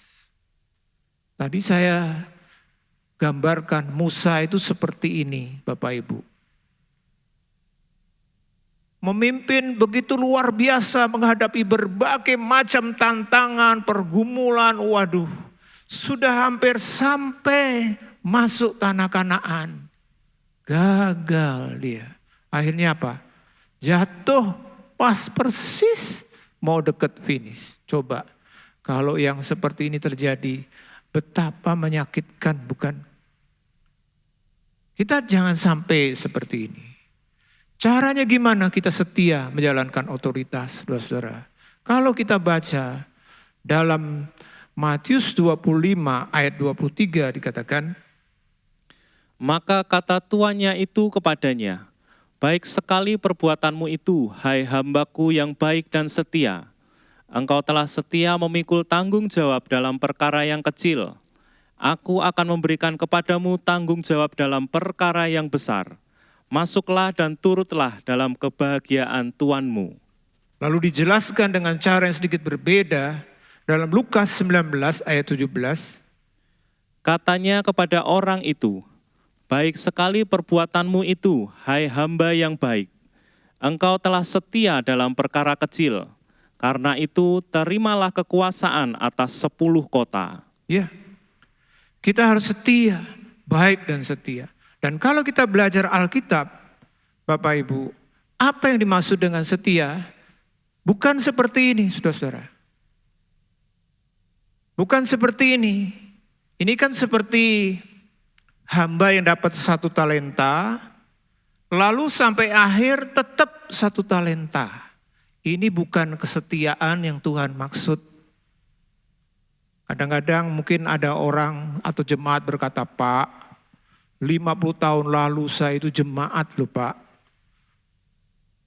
Tadi saya gambarkan Musa itu seperti ini, Bapak Ibu. Memimpin begitu luar biasa menghadapi berbagai macam tantangan, pergumulan, waduh. Sudah hampir sampai masuk tanah Kanaan. Gagal dia. Akhirnya apa? Jatuh pas persis mau deket finish. Coba kalau yang seperti ini terjadi, betapa menyakitkan, bukan? Kita jangan sampai seperti ini. Caranya gimana kita setia menjalankan otoritas, saudara-saudara? Kalau kita baca dalam Matius 25 ayat 23 dikatakan, Maka kata tuannya itu kepadanya, baik sekali perbuatanmu itu, hai hambaku yang baik dan setia. Engkau telah setia memikul tanggung jawab dalam perkara yang kecil. Aku akan memberikan kepadamu tanggung jawab dalam perkara yang besar. Masuklah dan turutlah dalam kebahagiaan Tuanmu. lalu dijelaskan dengan cara yang sedikit berbeda dalam Lukas 19 ayat 17. Katanya kepada orang itu, baik sekali perbuatanmu itu, hai hamba yang baik. Engkau telah setia dalam perkara kecil. Karena itu terimalah kekuasaan atas 10 kota. Ya, kita harus setia, baik dan setia. Dan kalau kita belajar Alkitab, Bapak Ibu, apa yang dimaksud dengan setia? Bukan seperti ini, saudara-saudara. Bukan seperti ini. Ini kan seperti hamba yang dapat 1 talenta, lalu sampai akhir tetap 1 talenta. Ini bukan kesetiaan yang Tuhan maksud. Kadang-kadang mungkin ada orang atau jemaat berkata, Pak, 50 tahun lalu saya itu jemaat loh Pak.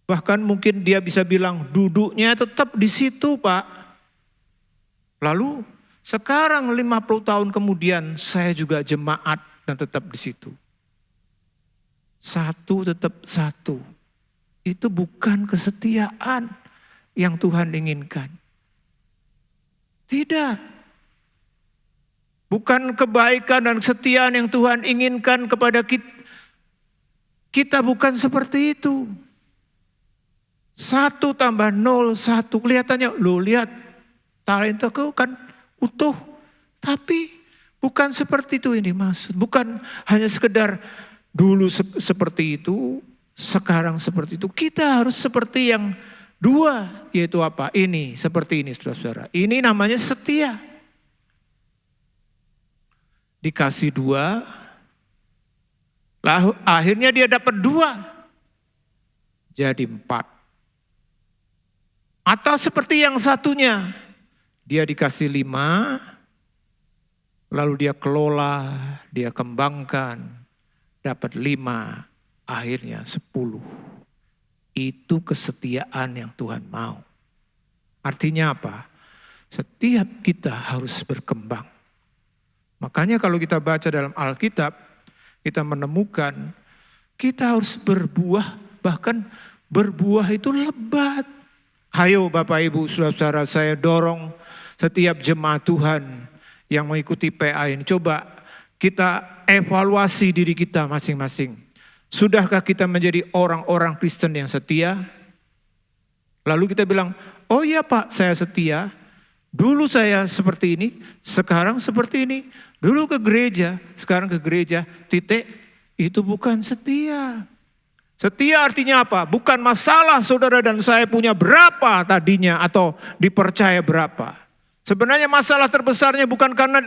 Bahkan mungkin dia bisa bilang duduknya tetap di situ Pak. Lalu sekarang 50 tahun kemudian saya juga jemaat dan tetap di situ. Satu tetap satu. Itu bukan kesetiaan yang Tuhan inginkan. Tidak. Bukan kebaikan dan kesetiaan yang Tuhan inginkan kepada kita. Kita bukan seperti itu. 1 tambah 0, 1. Kelihatannya, lo lihat talentaku kan utuh. Tapi bukan seperti itu ini maksud. Bukan hanya sekedar dulu seperti itu, sekarang seperti itu. Kita harus seperti yang 2, yaitu apa? Ini, seperti ini saudara-saudara. Ini namanya setia. Dikasih 2, lalu akhirnya dia dapat 2, jadi 4. Atau seperti yang satunya, dia dikasih 5, lalu dia kelola, dia kembangkan, dapat 5, akhirnya 10. Itu kesetiaan yang Tuhan mau. Artinya apa? Setiap kita harus berkembang. Makanya kalau kita baca dalam Alkitab, kita menemukan kita harus berbuah, bahkan berbuah itu lebat. Ayo Bapak Ibu saudara-saudara, saya dorong setiap jemaat Tuhan yang mengikuti PA ini. Coba kita evaluasi diri kita masing-masing. Sudahkah kita menjadi orang-orang Kristen yang setia? Lalu kita bilang, oh iya Pak saya setia. Dulu saya seperti ini, sekarang seperti ini. Dulu ke gereja, sekarang ke gereja. Titik, itu bukan setia. Setia artinya apa? Bukan masalah saudara dan saya punya berapa tadinya atau dipercaya berapa. Sebenarnya masalah terbesarnya bukan karena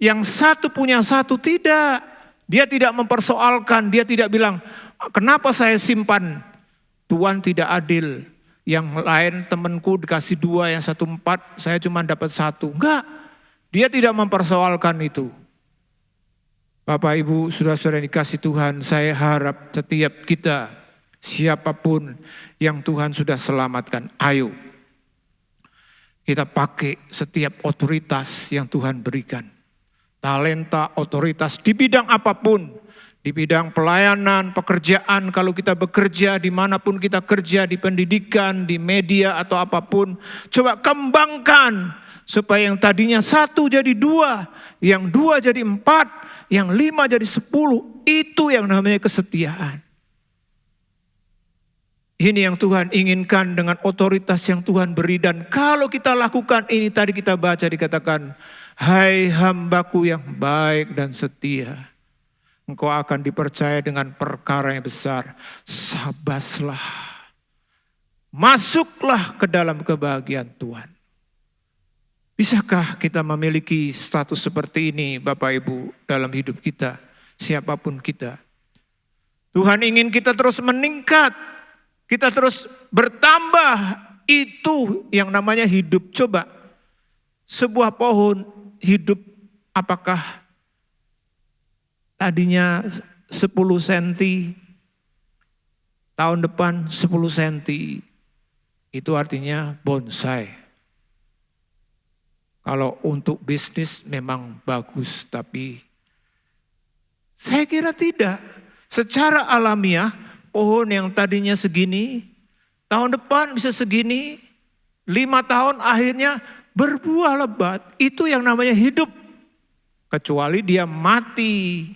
yang satu punya satu, tidak. Dia tidak mempersoalkan, dia tidak bilang, kenapa saya simpan? Tuhan tidak adil. Yang lain temanku dikasih 2, yang satu 4, saya cuma dapat 1. Enggak, dia tidak mempersoalkan itu. Bapak Ibu saudara-saudara yang dikasih Tuhan, saya harap setiap kita, siapapun yang Tuhan sudah selamatkan, ayo kita pakai setiap otoritas yang Tuhan berikan. Talenta, otoritas di bidang apapun, di bidang pelayanan, pekerjaan, kalau kita bekerja dimanapun kita kerja, di pendidikan, di media atau apapun, coba kembangkan supaya yang tadinya 1 jadi 2, yang 2 jadi 4, yang 5 jadi 10, itu yang namanya kesetiaan. Ini yang Tuhan inginkan dengan otoritas yang Tuhan beri, dan kalau kita lakukan ini tadi kita baca dikatakan, hai hambaku yang baik dan setia, engkau akan dipercaya dengan perkara yang besar, sabaslah, masuklah ke dalam kebahagiaan Tuhan. Bisakah kita memiliki status seperti ini Bapak Ibu dalam hidup kita, siapapun kita? Tuhan ingin kita terus meningkat, kita terus bertambah, itu yang namanya hidup. Coba, sebuah pohon hidup apakah tadinya 10 cm, tahun depan 10 cm, itu artinya bonsai. Kalau untuk bisnis memang bagus, tapi saya kira tidak. Secara alamiah, pohon yang tadinya segini, tahun depan bisa segini, 5 tahun akhirnya berbuah lebat. Itu yang namanya hidup. Kecuali dia mati.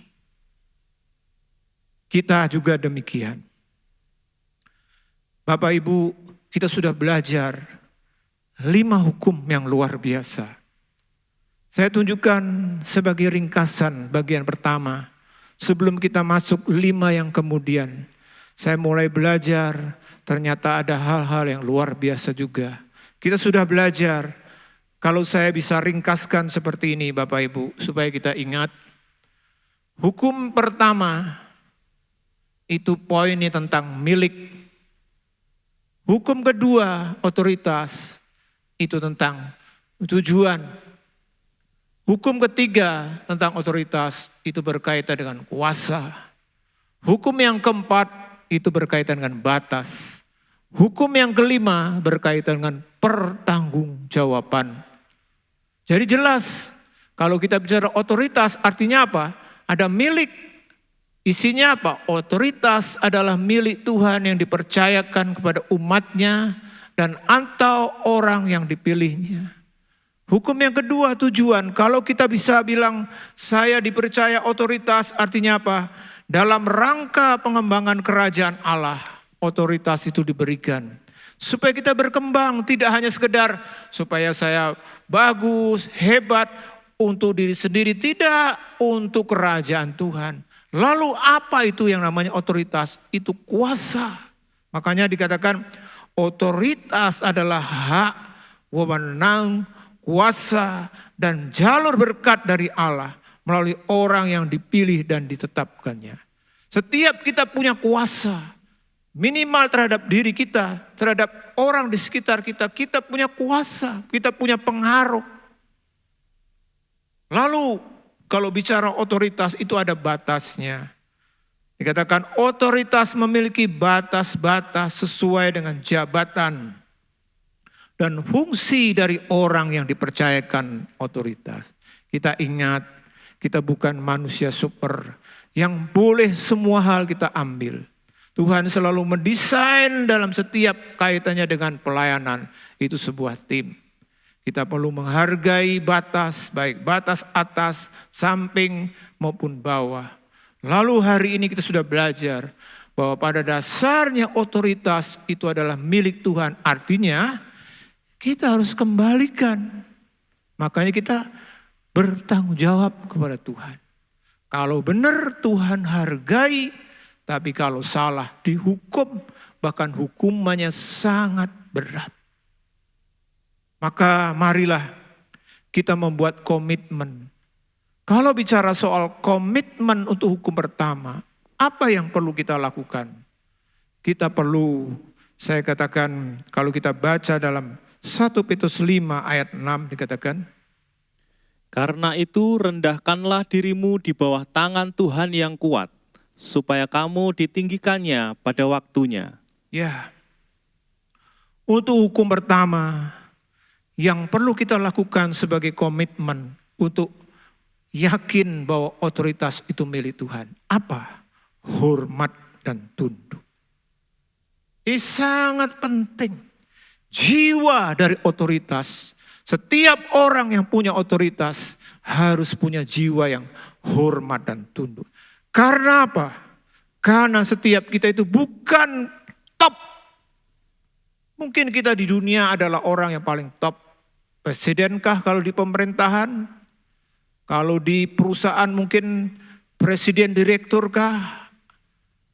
Kita juga demikian. Bapak Ibu, kita sudah belajar 5 hukum yang luar biasa. Saya tunjukkan sebagai ringkasan bagian pertama. Sebelum kita masuk 5 yang kemudian, saya mulai belajar ternyata ada hal-hal yang luar biasa juga. Kita sudah belajar, kalau saya bisa ringkaskan seperti ini Bapak Ibu, supaya kita ingat. Hukum pertama, itu poinnya tentang milik. Hukum kedua, otoritas, itu tentang tujuan. Hukum ketiga tentang otoritas itu berkaitan dengan kuasa. Hukum yang keempat itu berkaitan dengan batas. Hukum yang kelima berkaitan dengan pertanggungjawaban. Jadi jelas kalau kita bicara otoritas artinya apa? Ada milik. Isinya apa? Otoritas adalah milik Tuhan yang dipercayakan kepada umatnya dan atau orang yang dipilihnya. Hukum yang kedua tujuan, kalau kita bisa bilang saya dipercaya otoritas artinya apa? Dalam rangka pengembangan kerajaan Allah, otoritas itu diberikan. Supaya kita berkembang, tidak hanya sekedar supaya saya bagus, hebat untuk diri sendiri, tidak, untuk kerajaan Tuhan. Lalu apa itu yang namanya otoritas? Itu kuasa. Makanya dikatakan Otoritas adalah hak, wewenang, kuasa, dan jalur berkat dari Allah melalui orang yang dipilih dan ditetapkannya. Setiap kita punya kuasa, minimal terhadap diri kita, terhadap orang di sekitar kita, kita punya kuasa, kita punya pengaruh. Lalu kalau bicara otoritas itu ada batasnya. Dikatakan otoritas memiliki batas-batas sesuai dengan jabatan dan fungsi dari orang yang dipercayakan otoritas. Kita ingat, kita bukan manusia super yang boleh semua hal kita ambil. Tuhan selalu mendesain dalam setiap kaitannya dengan pelayanan. Itu sebuah tim. Kita perlu menghargai batas, baik batas atas, samping maupun bawah. Lalu hari ini kita sudah belajar bahwa pada dasarnya otoritas itu adalah milik Tuhan. Artinya kita harus kembalikan. Makanya kita bertanggung jawab kepada Tuhan. Kalau benar Tuhan hargai, tapi kalau salah dihukum, bahkan hukumannya sangat berat. Maka marilah kita membuat komitmen. Kalau bicara soal komitmen untuk hukum pertama, apa yang perlu kita lakukan? Kita perlu, saya katakan kalau kita baca dalam 1 Petrus 5 ayat 6 dikatakan, Karena itu rendahkanlah dirimu di bawah tangan Tuhan yang kuat, supaya kamu ditinggikannya pada waktunya. ya, untuk hukum pertama yang perlu kita lakukan sebagai komitmen untuk yakin bahwa otoritas itu milik Tuhan. Apa? Hormat dan tunduk. Ini sangat penting. Jiwa dari otoritas. Setiap orang yang punya otoritas harus punya jiwa yang hormat dan tunduk. Karena apa? Karena setiap kita itu bukan top. Mungkin kita di dunia adalah orang yang paling top. Presidenkah kalau di pemerintahan? Kalau di perusahaan mungkin presiden direktur kah?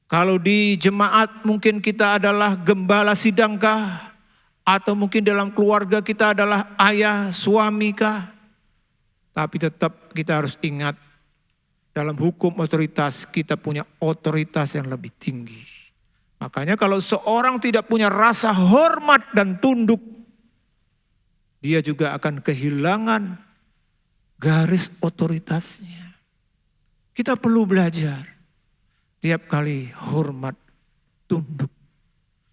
Kalau di jemaat mungkin kita adalah gembala sidang kah? Atau mungkin dalam keluarga kita adalah ayah, suami kah? Tapi tetap kita harus ingat dalam hukum otoritas kita punya otoritas yang lebih tinggi. Makanya kalau seorang tidak punya rasa hormat dan tunduk, dia juga akan kehilangan garis otoritasnya. Kita perlu belajar. Tiap kali hormat, tunduk.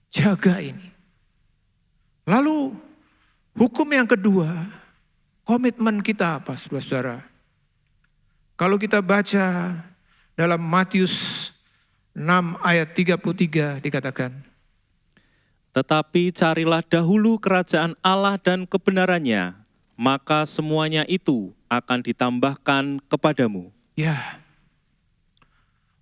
Jaga ini. Lalu hukum yang kedua, komitmen kita apa saudara-saudara? Kalau kita baca dalam Matius 6 ayat 33 dikatakan, Tetapi carilah dahulu kerajaan Allah dan kebenarannya, maka semuanya itu akan ditambahkan kepadamu. ya.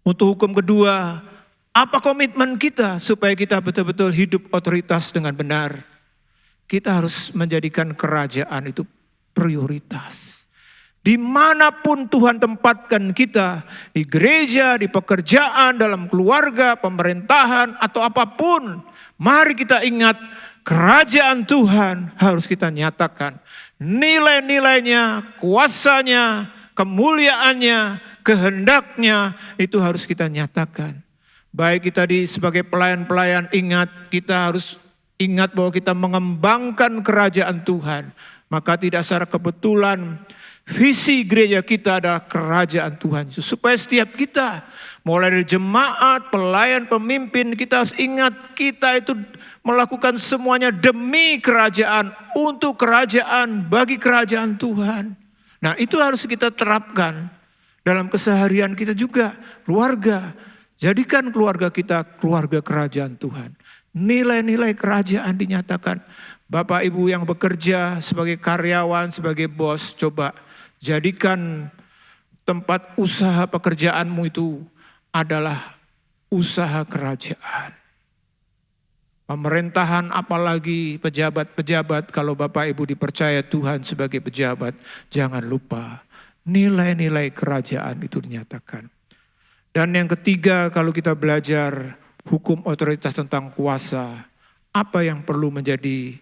Untuk hukum kedua, apa komitmen kita supaya kita betul-betul hidup otoritas dengan benar? Kita harus menjadikan kerajaan itu prioritas. Dimanapun Tuhan tempatkan kita, di gereja, di pekerjaan, dalam keluarga, pemerintahan, atau apapun, mari kita ingat kerajaan Tuhan harus kita nyatakan. Nilai-nilainya, kuasanya, kemuliaannya, kehendaknya itu harus kita nyatakan. Baik kita sebagai pelayan-pelayan ingat, kita harus ingat bahwa kita mengembangkan kerajaan Tuhan. Maka tidak secara kebetulan visi gereja kita adalah kerajaan Tuhan. Supaya setiap kita, mulai dari jemaat, pelayan, pemimpin, kita harus ingat kita itu melakukan semuanya demi kerajaan, untuk kerajaan, bagi kerajaan Tuhan. Nah itu harus kita terapkan dalam keseharian kita juga, keluarga. Jadikan keluarga kita keluarga kerajaan Tuhan. Nilai-nilai kerajaan dinyatakan. Bapak Ibu yang bekerja sebagai karyawan, sebagai bos, coba jadikan tempat usaha pekerjaanmu itu adalah usaha kerajaan. Pemerintahan apalagi pejabat-pejabat, kalau Bapak Ibu dipercaya Tuhan sebagai pejabat, jangan lupa nilai-nilai kerajaan itu dinyatakan. Dan yang ketiga, kalau kita belajar hukum otoritas tentang kuasa, Apa yang perlu menjadi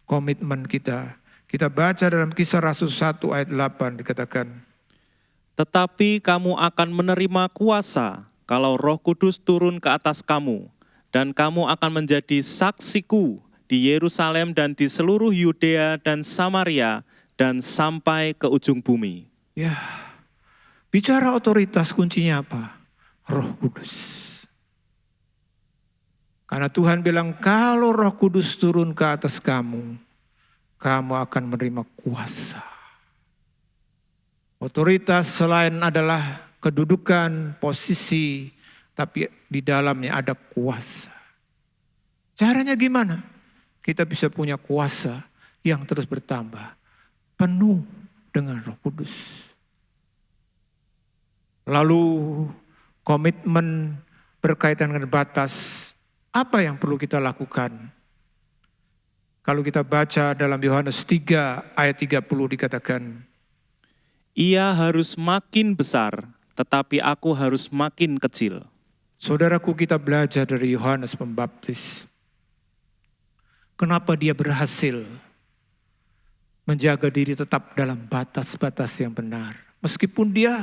komitmen kita? Kita baca dalam Kisah Rasul 1 ayat 8 dikatakan, Tetapi kamu akan menerima kuasa kalau Roh Kudus turun ke atas kamu, dan kamu akan menjadi saksiku di Yerusalem dan di seluruh Yudea dan Samaria dan sampai ke ujung bumi. ya, bicara otoritas kuncinya apa? Roh Kudus. Karena Tuhan bilang kalau Roh Kudus turun ke atas kamu, kamu akan menerima kuasa. Otoritas selain adalah kedudukan, posisi, tapi di dalamnya ada kuasa. Caranya gimana? Kita bisa punya kuasa yang terus bertambah, penuh dengan Roh Kudus. Lalu komitmen berkaitan dengan batas, apa yang perlu kita lakukan? Kalau kita baca dalam Yohanes 3 ayat 30 dikatakan, Ia harus makin besar, tetapi aku harus makin kecil. saudaraku, kita belajar dari Yohanes Pembaptis. Kenapa dia berhasil menjaga diri tetap dalam batas-batas yang benar. Meskipun dia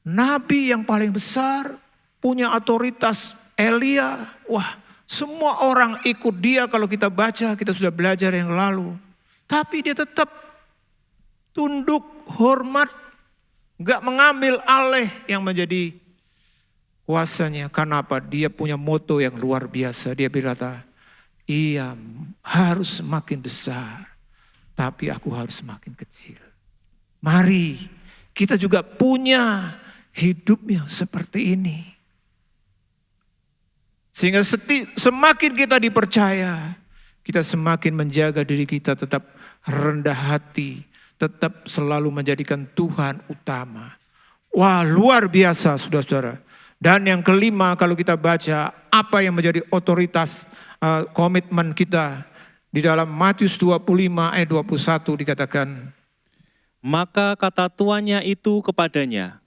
nabi yang paling besar, punya otoritas Elia, wah semua orang ikut dia kalau kita baca, kita sudah belajar yang lalu. Tapi dia tetap tunduk, hormat, gak mengambil alih yang menjadi kuasanya. Karena apa? Dia punya moto yang luar biasa. Dia berkata, ia harus makin besar, tapi aku harus makin kecil. Mari kita juga punya hidup yang seperti ini. Sehingga semakin kita dipercaya, kita semakin menjaga diri kita tetap rendah hati, tetap selalu menjadikan Tuhan utama. Wah, luar biasa saudara-saudara. Dan yang kelima, kalau kita baca apa yang menjadi otoritas komitmen kita di dalam Matius 25 ayat 21 dikatakan, Maka kata tuannya itu kepadanya,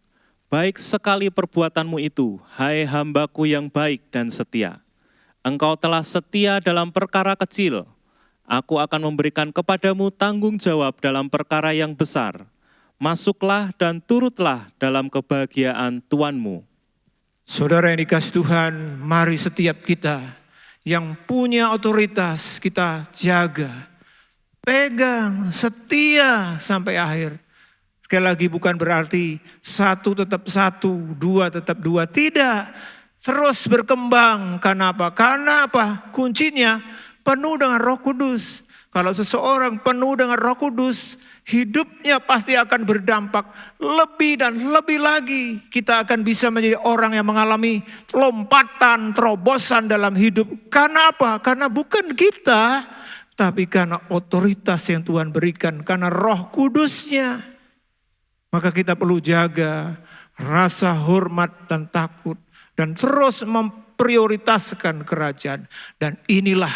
Baik sekali perbuatanmu itu, hai hambaku yang baik dan setia. Engkau telah setia dalam perkara kecil, aku akan memberikan kepadamu tanggung jawab dalam perkara yang besar. Masuklah dan turutlah dalam kebahagiaan Tuanmu. Saudara yang dikasih Tuhan, mari setiap kita yang punya otoritas kita jaga, pegang, setia sampai akhir. Sekali lagi bukan berarti satu tetap satu, dua tetap dua. Tidak, terus berkembang. Karena apa? Karena apa? Kuncinya penuh dengan Roh Kudus. Kalau seseorang penuh dengan Roh Kudus, hidupnya pasti akan berdampak lebih dan lebih lagi. Kita akan bisa menjadi orang yang mengalami lompatan, terobosan dalam hidup. Karena apa? Karena bukan kita, tapi karena otoritas yang Tuhan berikan, karena Roh Kudusnya. Maka kita perlu jaga rasa hormat dan takut dan terus memprioritaskan kerajaan. Dan inilah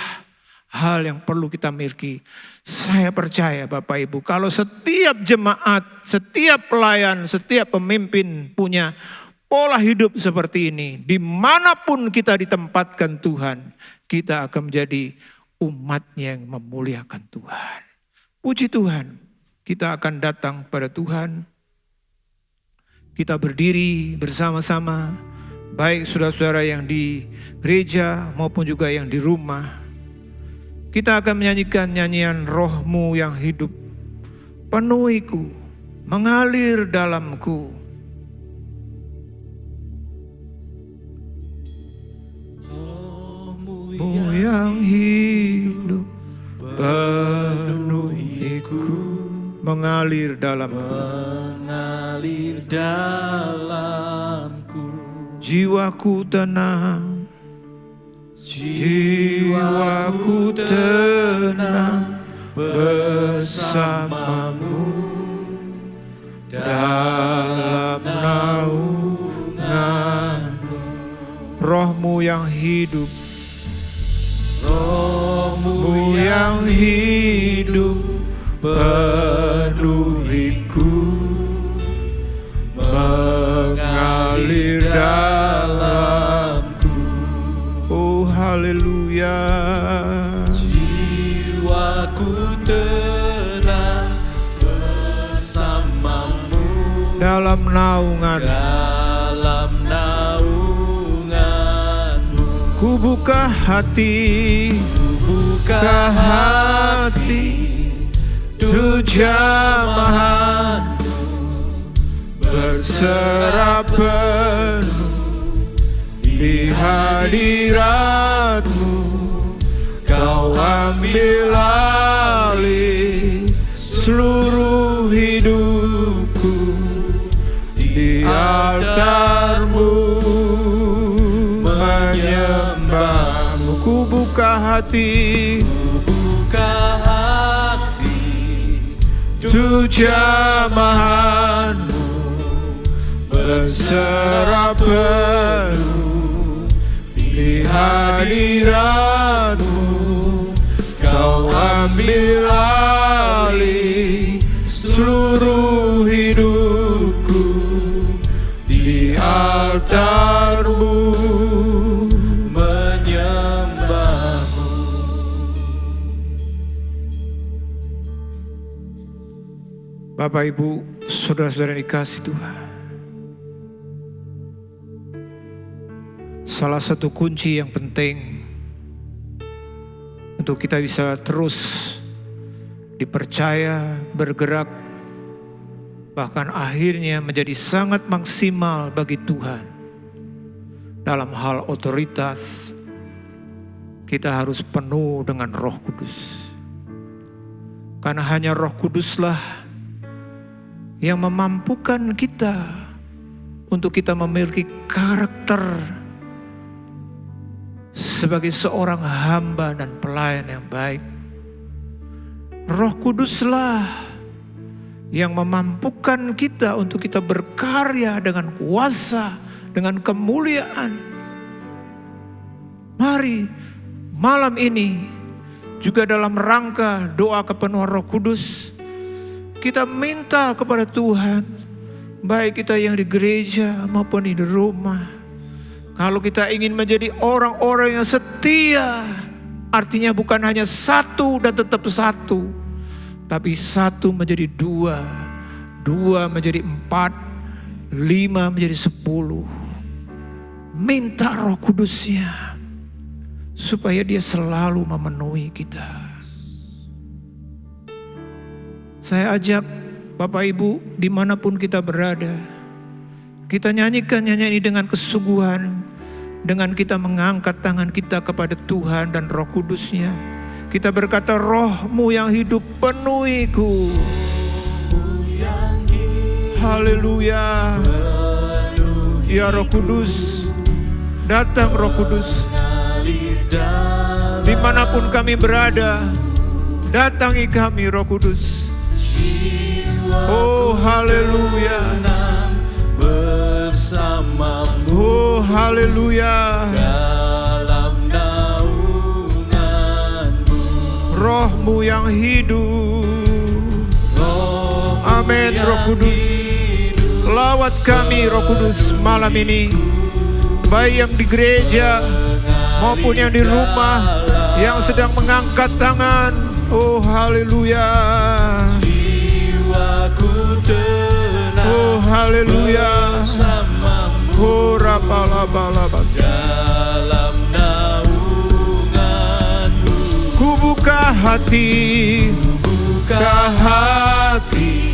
hal yang perlu kita miliki. Saya percaya Bapak Ibu, kalau setiap jemaat, setiap pelayan, setiap pemimpin punya pola hidup seperti ini, dimanapun kita ditempatkan Tuhan, kita akan menjadi umat-Nya yang memuliakan Tuhan. Puji Tuhan, kita akan datang pada Tuhan. Kita berdiri bersama-sama, baik saudara-saudara yang di gereja maupun juga yang di rumah. Kita akan menyanyikan nyanyian Roh-Mu yang hidup, penuhiku, mengalir dalamku. Roh-Mu yang hidup, penuhiku, mengalir dalamku. Mengalir dalamku, Jiwaku tenang, jiwaku tenang bersamamu dalam naunganmu. Roh-Mu yang hidup, Roh-Mu yang hidup, penuhiku, mengalir dalamku. Oh haleluya. naungan. dalam naunganmu. Ku buka hati, Buka hati tu jamahanmu, berserah penuh di hadiratmu. Kau ambil alih seluruh hidupku di altarmu, menyembahmu. Ku buka hati, buka hati tu jamahanmu, berserah penuh di hadiratmu. Kau ambil alih seluruh hidupku di altarmu, menyembahmu. Bapak, Ibu, saudara-saudara yang dikasihi Tuhan, salah satu kunci yang penting untuk kita bisa terus dipercaya, bergerak, bahkan akhirnya menjadi sangat maksimal bagi Tuhan dalam hal otoritas, kita harus penuh dengan Roh Kudus. Karena hanya Roh Kuduslah yang memampukan kita untuk kita memiliki karakter sebagai seorang hamba dan pelayan yang baik. Roh Kuduslah yang memampukan kita untuk kita berkarya dengan kuasa, dengan kemuliaan. Mari malam ini juga dalam rangka doa kepenuhan Roh Kudus, kita minta kepada Tuhan, baik kita yang di gereja maupun di rumah, kalau kita ingin menjadi orang-orang yang setia, artinya bukan hanya satu dan tetap satu, tapi satu menjadi dua, dua menjadi 4, 5 menjadi 10. Minta Roh Kudusnya supaya Dia selalu memenuhi kita. Saya ajak Bapak Ibu dimanapun kita berada, kita nyanyikan nyanyian ini dengan kesungguhan, dengan kita mengangkat tangan kita kepada Tuhan dan Roh Kudusnya. Kita berkata, Roh-Mu yang hidup penuhiku. Haleluya. Ya Roh Kudus, datang Roh Kudus. Dimanapun kami berada, datangi kami Roh Kudus. Oh haleluya. Bersamamu Oh haleluya. dalam naunganmu. Roh-Mu yang hidup. Amin. Roh Kudus, lawat kami Roh Kudus malam ini, baik yang di gereja maupun yang di rumah, yang sedang mengangkat tangan. Oh haleluya. Jiwaku tenang Oh haleluya. bersamamu Oh rapalabalabas. dalam naunganmu. Ku buka hati, buka hati.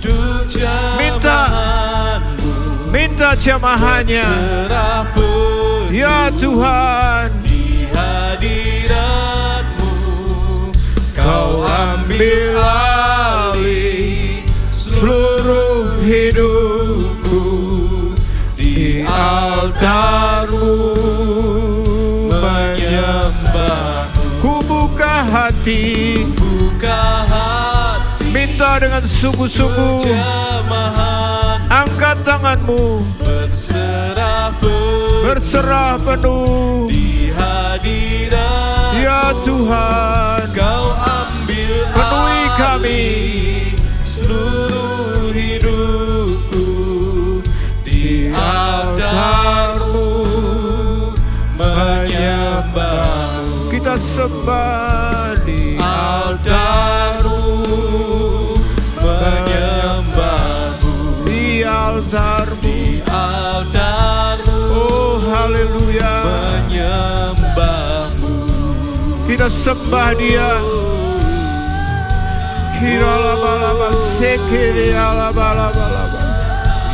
Untuk jamahanmu, Minta jamahannya. serah penuh Ya Tuhan, di hadiratmu. Kau ambil alih seluruh hidupku di altarmu, menyembahmu. Ku buka hati, Buka hati minta dengan sungguh-sungguh. jamahan, Angkat tanganmu, berserah penuh. di hadirat. Ya Tuhan, Kau ambil penuhi kami. seluruh hidupku di altarmu, menyembahmu. Kita sembah di Altarmu, menyembahmu. di kita sembah Dia. Kiralabalaba sekirialabalabalaba.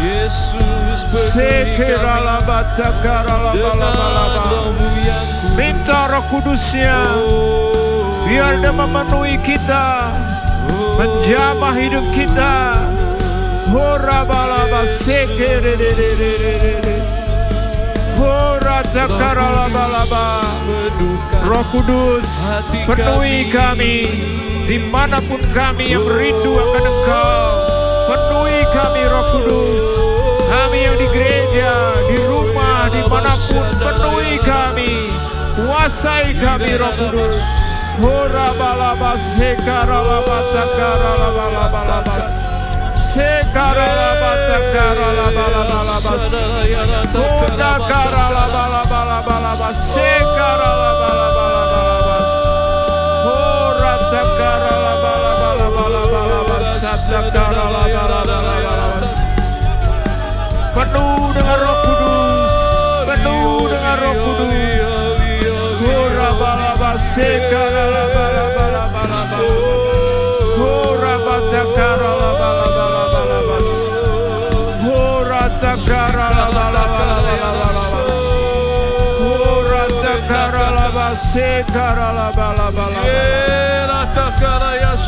Yesus penuhi kami Sekiralabatakaralabalaba. dengan rohmu yang kudus. Minta Roh Kudus-Nya biar Dia memenuhi kita, menjamah hidup kita. Horabalaba sekiririririri. Horatakaralabalaba. Roh Kudus, penuhi kami dimanapun kami yang merindu akan Engkau. Penuhi kami Roh Kudus. Kami yang di gereja, di rumah, dimanapun, penuhi kami. Kuasai kami Roh Kudus. Horabalaba sekaralaba takaralabalaba. Sekaralaba takaralabalaba. Hodakaralabalaba. Sekaralabalaba. Horatakaralabalaba. Satakaralabalaba. Penuh dengan Roh Kudus, penuh dengan Roh Kudus. Horabalaba sekaralabalaba. Horabatakaralabalaba. Horatakaralabalaba. Horatakaralaba sekaralabalaba.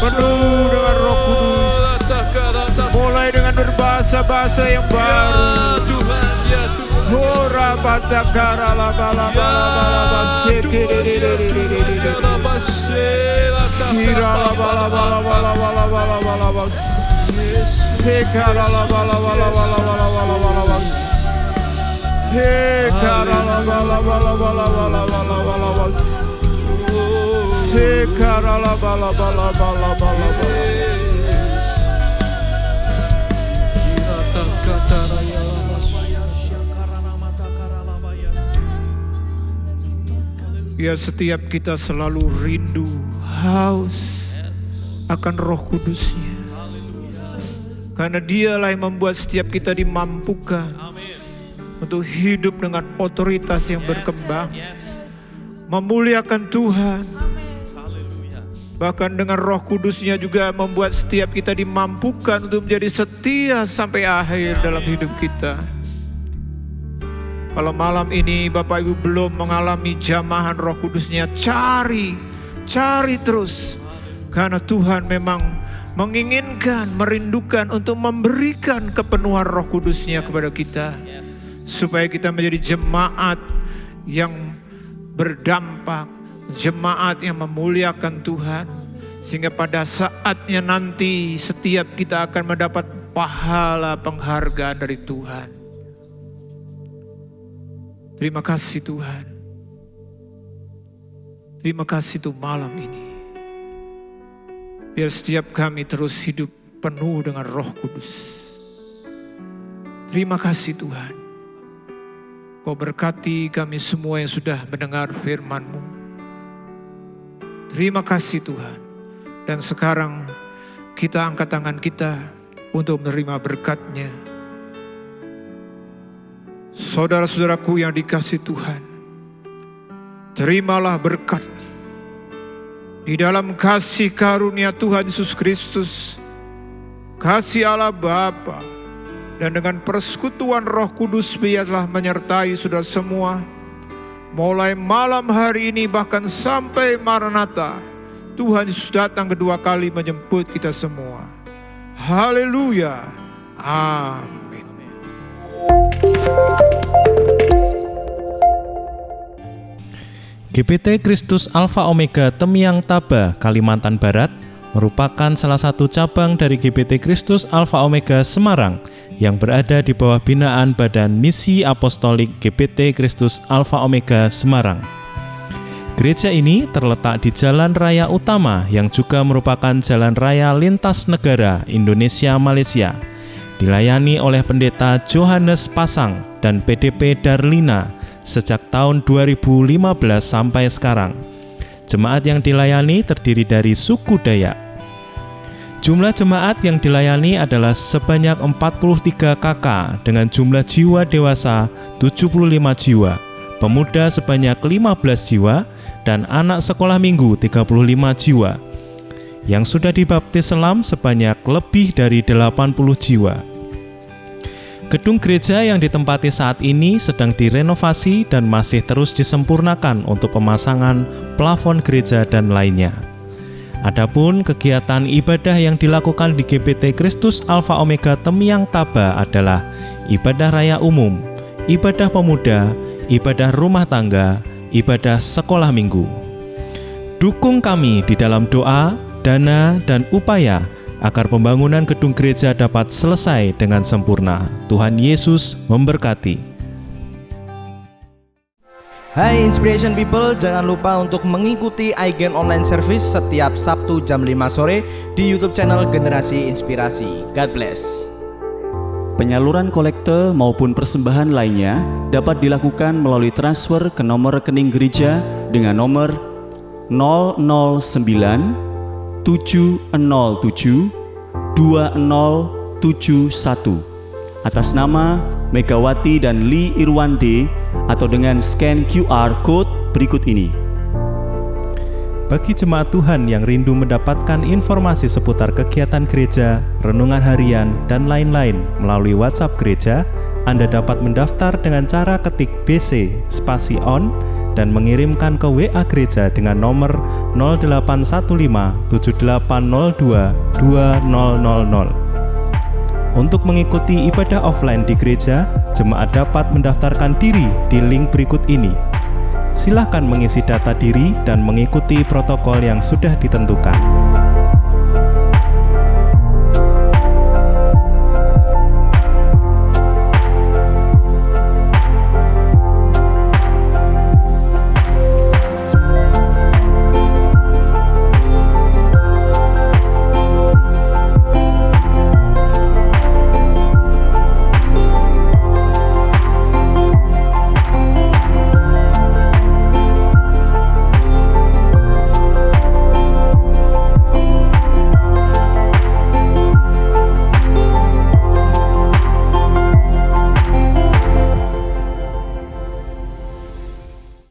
Penuh dengan Roh Kudus. Mulai dengan berbahasa-bahasa yang baru. Tuhan, ya Tuhan. Horabatakaralabalaba sekiririririri. Kiralabalabalabalabalabalaba. Sekaralabalabalabalabalabalaba. Sekaralabalabalabalabalabalaba. Sekaralabalabalabalabalabalaba. Biar setiap kita selalu rindu, haus akan Roh Kudus-Nya. Karena Dialah yang membuat setiap kita dimampukan untuk hidup dengan otoritas yang berkembang, memuliakan Tuhan. Bahkan dengan Roh Kudus-Nya juga membuat setiap kita dimampukan untuk menjadi setia sampai akhir dalam hidup kita. Kalau malam ini Bapak Ibu belum mengalami jamahan Roh Kudus-Nya, cari terus. Karena Tuhan memang menginginkan, merindukan untuk memberikan kepenuhan Roh Kudus-Nya kepada kita. Supaya kita menjadi jemaat yang berdampak, jemaat yang memuliakan Tuhan. Sehingga pada saatnya nanti setiap kita akan mendapat pahala penghargaan dari Tuhan. Terima kasih Tuhan. Terima kasih Tuhan malam ini. Biar setiap kami terus hidup penuh dengan Roh Kudus. Terima kasih Tuhan. Kau berkati kami semua yang sudah mendengar firman-Mu. Terima kasih Tuhan. Dan sekarang kita angkat tangan kita untuk menerima berkat-Nya. Saudara-saudaraku yang dikasihi Tuhan, terimalah berkat di dalam kasih karunia Tuhan Yesus Kristus, kasih Allah Bapa, dan dengan persekutuan Roh Kudus biarlah menyertai saudara semua, mulai malam hari ini bahkan sampai Maranatha. Tuhan Yesus datang kedua kali menjemput kita semua. Haleluya. Amin. GPT Kristus Alpha Omega Temiang Taba, Kalimantan Barat merupakan salah satu cabang dari GPT Kristus Alpha Omega Semarang yang berada di bawah binaan Badan Misi Apostolik GPT Kristus Alpha Omega Semarang. Gereja ini terletak di Jalan Raya Utama yang juga merupakan jalan raya lintas negara Indonesia-Malaysia. Dilayani oleh Pendeta Johannes Pasang dan PDP Darlina sejak tahun 2015 sampai sekarang. Jemaat yang dilayani terdiri dari suku Dayak. Jumlah jemaat yang dilayani adalah sebanyak 43 KK dengan jumlah jiwa dewasa 75 jiwa, pemuda sebanyak 15 jiwa, dan anak sekolah minggu 35 jiwa. Yang sudah dibaptis selam sebanyak lebih dari 80 jiwa. Gedung gereja yang ditempati saat ini sedang direnovasi dan masih terus disempurnakan untuk pemasangan plafon gereja dan lainnya. Adapun kegiatan ibadah yang dilakukan di GPT Kristus Alpha Omega Temiang Taba adalah ibadah raya umum, ibadah pemuda, ibadah rumah tangga, ibadah sekolah minggu. Dukung kami di dalam doa, dana, dan upaya agar pembangunan gedung gereja dapat selesai dengan sempurna. Tuhan Yesus memberkati. Hai Inspiration People, jangan lupa untuk mengikuti iGen Online Service setiap Sabtu jam 5 sore di YouTube channel Generasi Inspirasi. God bless. Penyaluran kolekte maupun persembahan lainnya dapat dilakukan melalui transfer ke nomor rekening gereja dengan nomor 009 707 2071 atas nama Megawati dan Lee Irwande atau dengan scan QR Code berikut ini. Bagi jemaat Tuhan yang rindu mendapatkan informasi seputar kegiatan gereja, renungan harian, dan lain-lain melalui WhatsApp gereja, Anda dapat mendaftar dengan cara ketik BC spasi on dan mengirimkan ke WA gereja dengan nomor 0815 7802 2000. Untuk mengikuti ibadah offline di gereja, jemaat dapat mendaftarkan diri di link berikut ini. Silakan mengisi data diri dan mengikuti protokol yang sudah ditentukan.